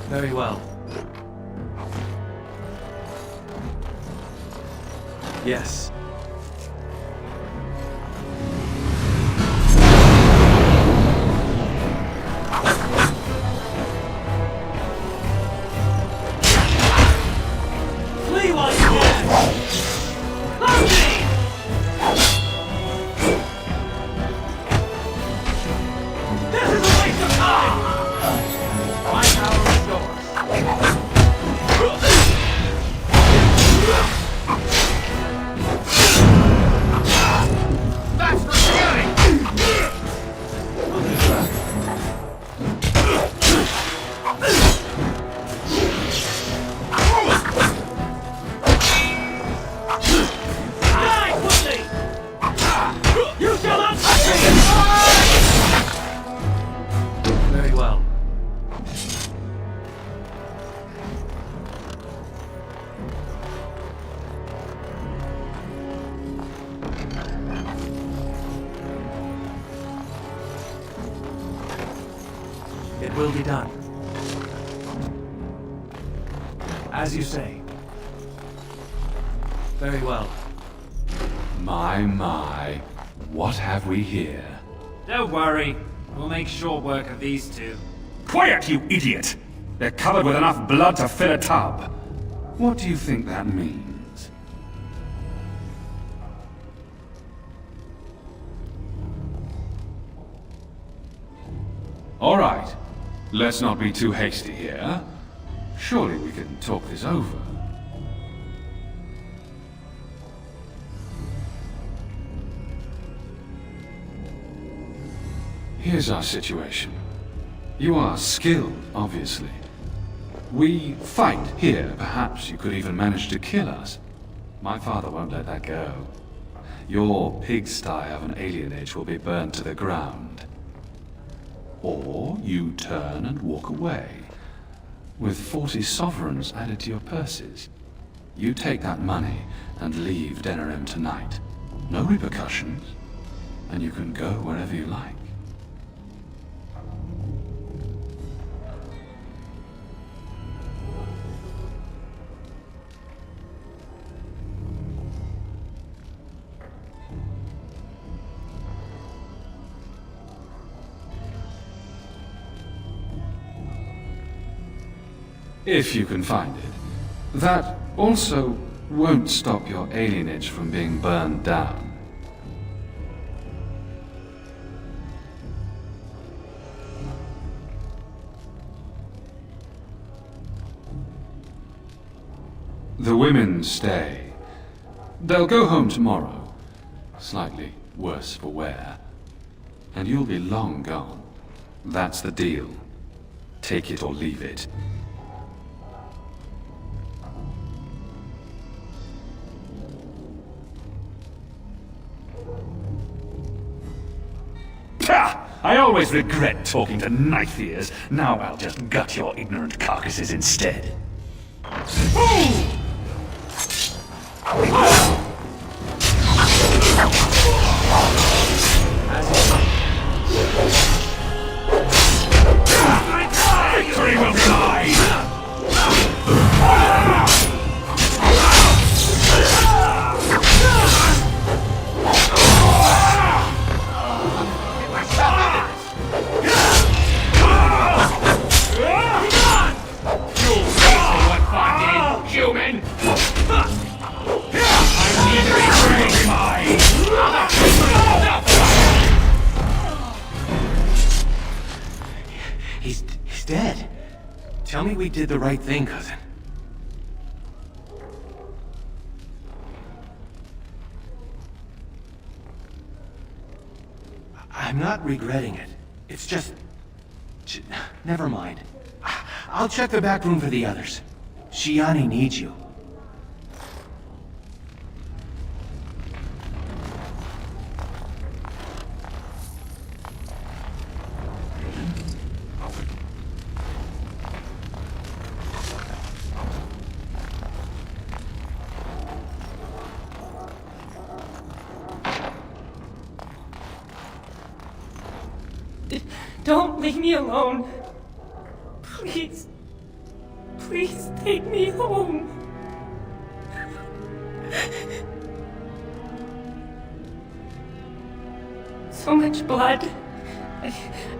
Very well. Yes.
Flee while you can! Come me! This is a waste of time! My power is yours. That's for shooting! Die quickly! You shall not touch me!
Very well. It will be done. As you say. Very well.
My. What have we here?
Don't worry. We'll make short work of these two.
Quiet, you idiot! They're covered with enough blood to fill a tub. What do you think that means? All right. Let's not be too hasty here. Surely we can talk this over. Here's our situation. You are skilled, obviously. We fight here. Perhaps you could even manage to kill us. My father won't let that go. Your pigsty of an alienage will be burned to the ground. Or you turn and walk away, with 40 sovereigns added to your purses. You take that money and leave Denerim tonight. No repercussions, and you can go wherever you like. If you can find it. That also won't stop your alienage from being burned down. The women stay. They'll go home tomorrow, slightly worse for wear, and you'll be long gone. That's the deal. Take it or leave it. I always regret talking to knife ears. Now I'll just gut your ignorant carcasses instead. Victory will be mine! Human! I'm neither mine!
He's dead. Tell me we did the right thing, cousin. I'm not regretting it. It's just... Never mind. I'll check the back room for the others. Shiani needs you.
Don't leave me alone. Please. Please take me home. So much blood.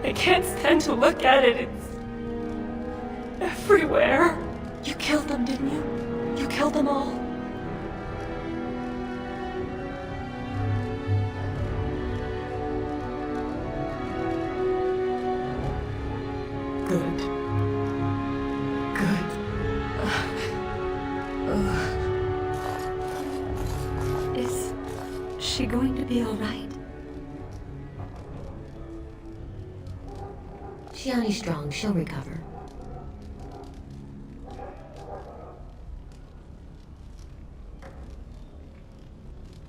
I can't stand to look at it. It's everywhere. You killed them, didn't you? You killed them all. Good. Good. Is she going to be all right?
Shiani's strong. She'll recover.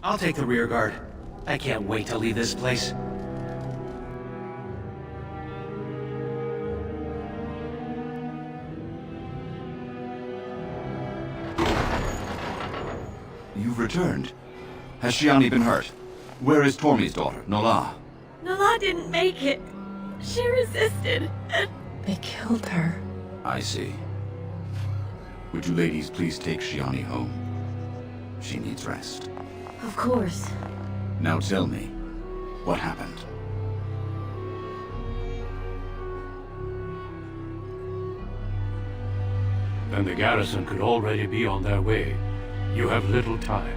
I'll take the rear guard. I can't wait to leave this place.
You've returned. Has Shiani been hurt? Where is Tormi's daughter, Nola?
Nola didn't make it. She resisted, and
they killed her.
I see. Would you ladies please take Shiani home? She needs rest.
Of course.
Now tell me, what happened?
Then the garrison could already be on their way. You have little time.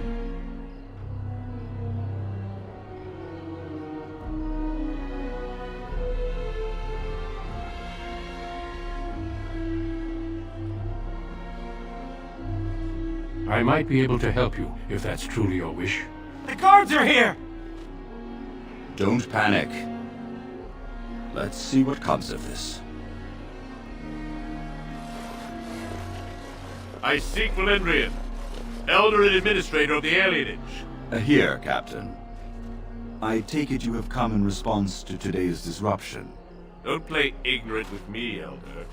I might be able to help you, if that's truly your wish.
The guards are here!
Don't panic. Let's see what comes of this.
I seek Valendrian, Elder and Administrator of the Alienage.
Here, Captain. I take it you have come in response to today's disruption.
Don't play ignorant with me, Elder.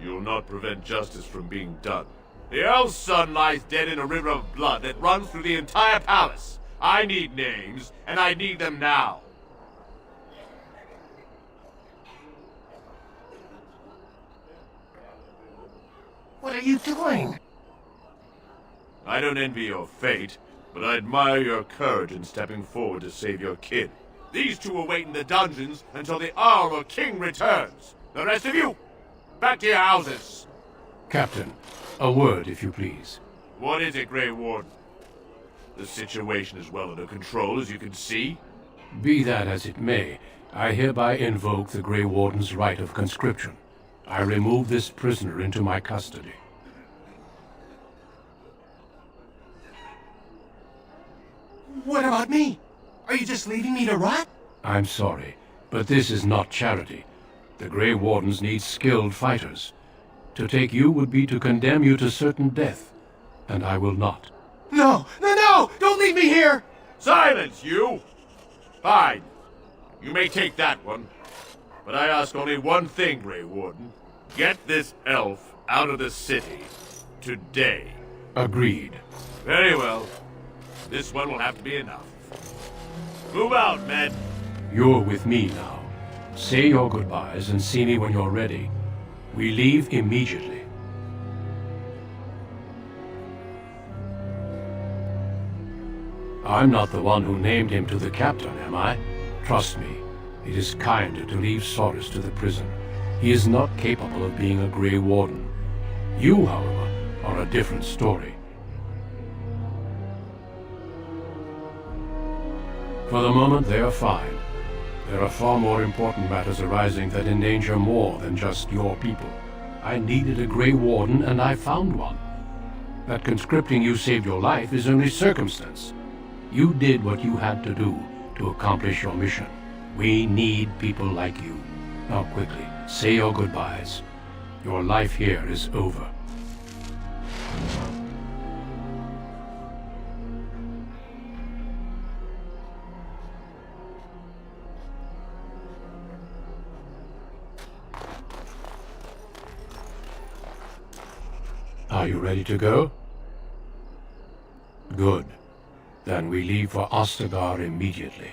You'll not prevent justice from being done. The Earl's son lies dead in a river of blood that runs through the entire palace. I need names, and I need them now.
What are you doing?
I don't envy your fate, but I admire your courage in stepping forward to save your kid. These two will wait in the dungeons until the Earl or King returns. The rest of you, back to your houses.
Captain, a word, if you please.
What is it, Grey Warden? The situation is well under control, as you can see.
Be that as it may, I hereby invoke the Grey Warden's right of conscription. I remove this prisoner into my custody.
What about me? Are you just leaving me to rot?
I'm sorry, but this is not charity. The Grey Wardens need skilled fighters. To take you would be to condemn you to certain death, and I will not.
No! No, no! Don't leave me here!
Silence, you! Fine. You may take that one. But I ask only one thing, Grey Warden. Get this elf out of the city. Today.
Agreed.
Very well. This one will have to be enough. Move out, men!
You're with me now. Say your goodbyes and see me when you're ready. We leave immediately. I'm not the one who named him to the captain, am I? Trust me, it is kinder to leave Soris to the prison. He is not capable of being a Grey Warden. You, however, are a different story. For the moment, they are fine. There are far more important matters arising that endanger more than just your people. I needed a Grey Warden, and I found one. That conscripting you saved your life is only circumstance. You did what you had to do to accomplish your mission. We need people like you. Now quickly, say your goodbyes. Your life here is over. Are you ready to go? Good. Then we leave for Ostagar immediately.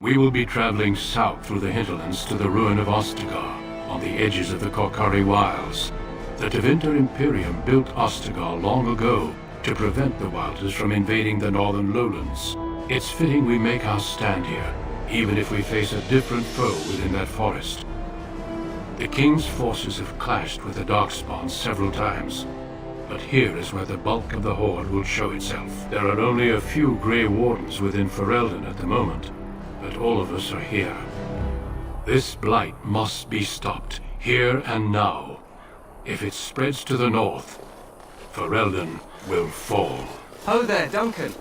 We will be traveling south through the hinterlands to the ruin of Ostagar, on the edges of the Korcari Wilds. The Tevinter Imperium built Ostagar long ago to prevent the Wilders from invading the northern lowlands. It's fitting we make our stand here, even if we face a different foe within that forest. The King's forces have clashed with the Darkspawn several times, but here is where the bulk of the Horde will show itself. There are only a few Grey Wardens within Ferelden at the moment, but all of us are here. This blight must be stopped, here and now. If it spreads to the north, Ferelden will fall.
Ho there, Duncan.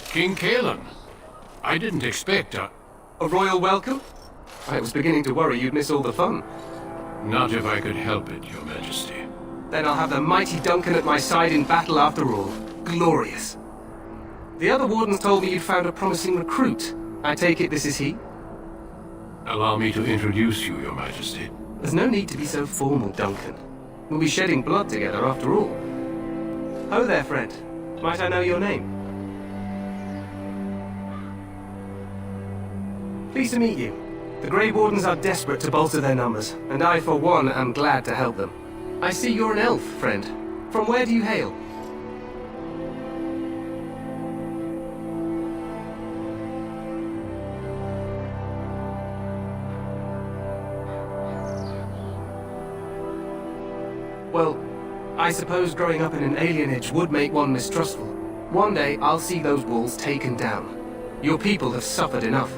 King Cailan. I didn't expect a
royal welcome? I was beginning to worry you'd miss all the fun.
Not if I could help it, Your Majesty.
Then I'll have the mighty Duncan at my side in battle after all. Glorious. The other wardens told me you'd found a promising recruit. I take it this is he?
Allow me to introduce you, Your Majesty.
There's no need to be so formal, Duncan. We'll be shedding blood together after all. Ho there, friend. Might I know your name? Pleased to meet you. The Grey Wardens are desperate to bolster their numbers, and I, for one, am glad to help them. I see you're an elf, friend. From where do you hail? Well, I suppose growing up in an alienage would make one mistrustful. One day, I'll see those walls taken down. Your people have suffered enough.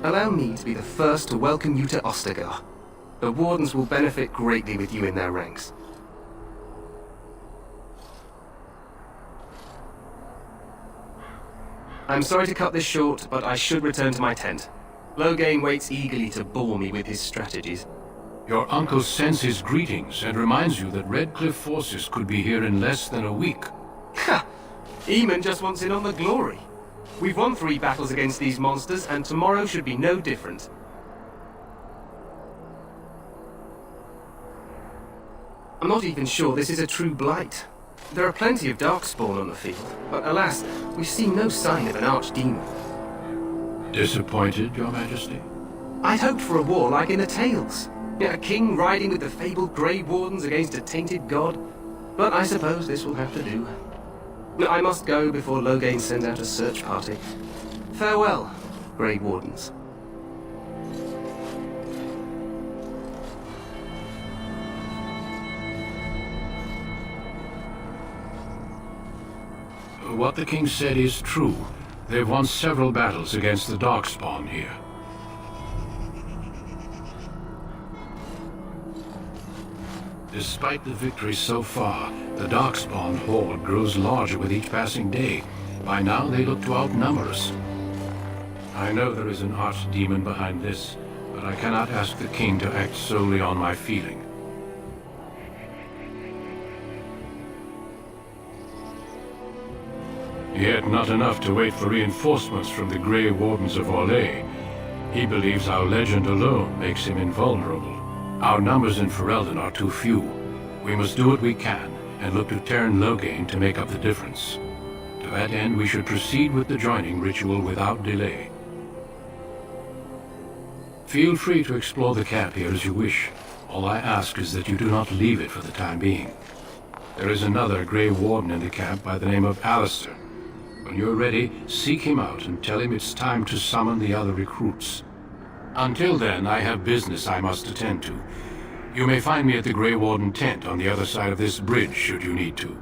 Allow me to be the first to welcome you to Ostagar. The Wardens will benefit greatly with you in their ranks. I'm sorry to cut this short, but I should return to my tent. Loghain waits eagerly to bore me with his strategies.
Your uncle sends his greetings and reminds you that Redcliffe forces could be here in less than a week.
Ha! Eamon just wants in on the glory. We've won 3 battles against these monsters, and tomorrow should be no different. I'm not even sure this is a true blight. There are plenty of Darkspawn on the field, but alas, we've seen no sign of an archdemon.
Disappointed, Your Majesty?
I'd hoped for a war like in the Tales. A king riding with the fabled Grey Wardens against a tainted god. But I suppose this will have to do. I must go before Loghain sends out a search party. Farewell, Grey Wardens.
What the king said is true. They've won several battles against the Darkspawn here. Despite the victory so far, the Darkspawn horde grows larger with each passing day. By now, they look to outnumber us. I know there is an archdemon behind this, but I cannot ask the king to act solely on my feeling. Yet not enough to wait for reinforcements from the Grey Wardens of Orlais. He believes our legend alone makes him invulnerable. Our numbers in Ferelden are too few. We must do what we can, and look to Teyrn Loghain to make up the difference. To that end, we should proceed with the joining ritual without delay. Feel free to explore the camp here as you wish. All I ask is that you do not leave it for the time being. There is another Grey Warden in the camp by the name of Alistair. When you're ready, seek him out and tell him it's time to summon the other recruits. Until then, I have business I must attend to. You may find me at the Grey Warden tent on the other side of this bridge, should you need to.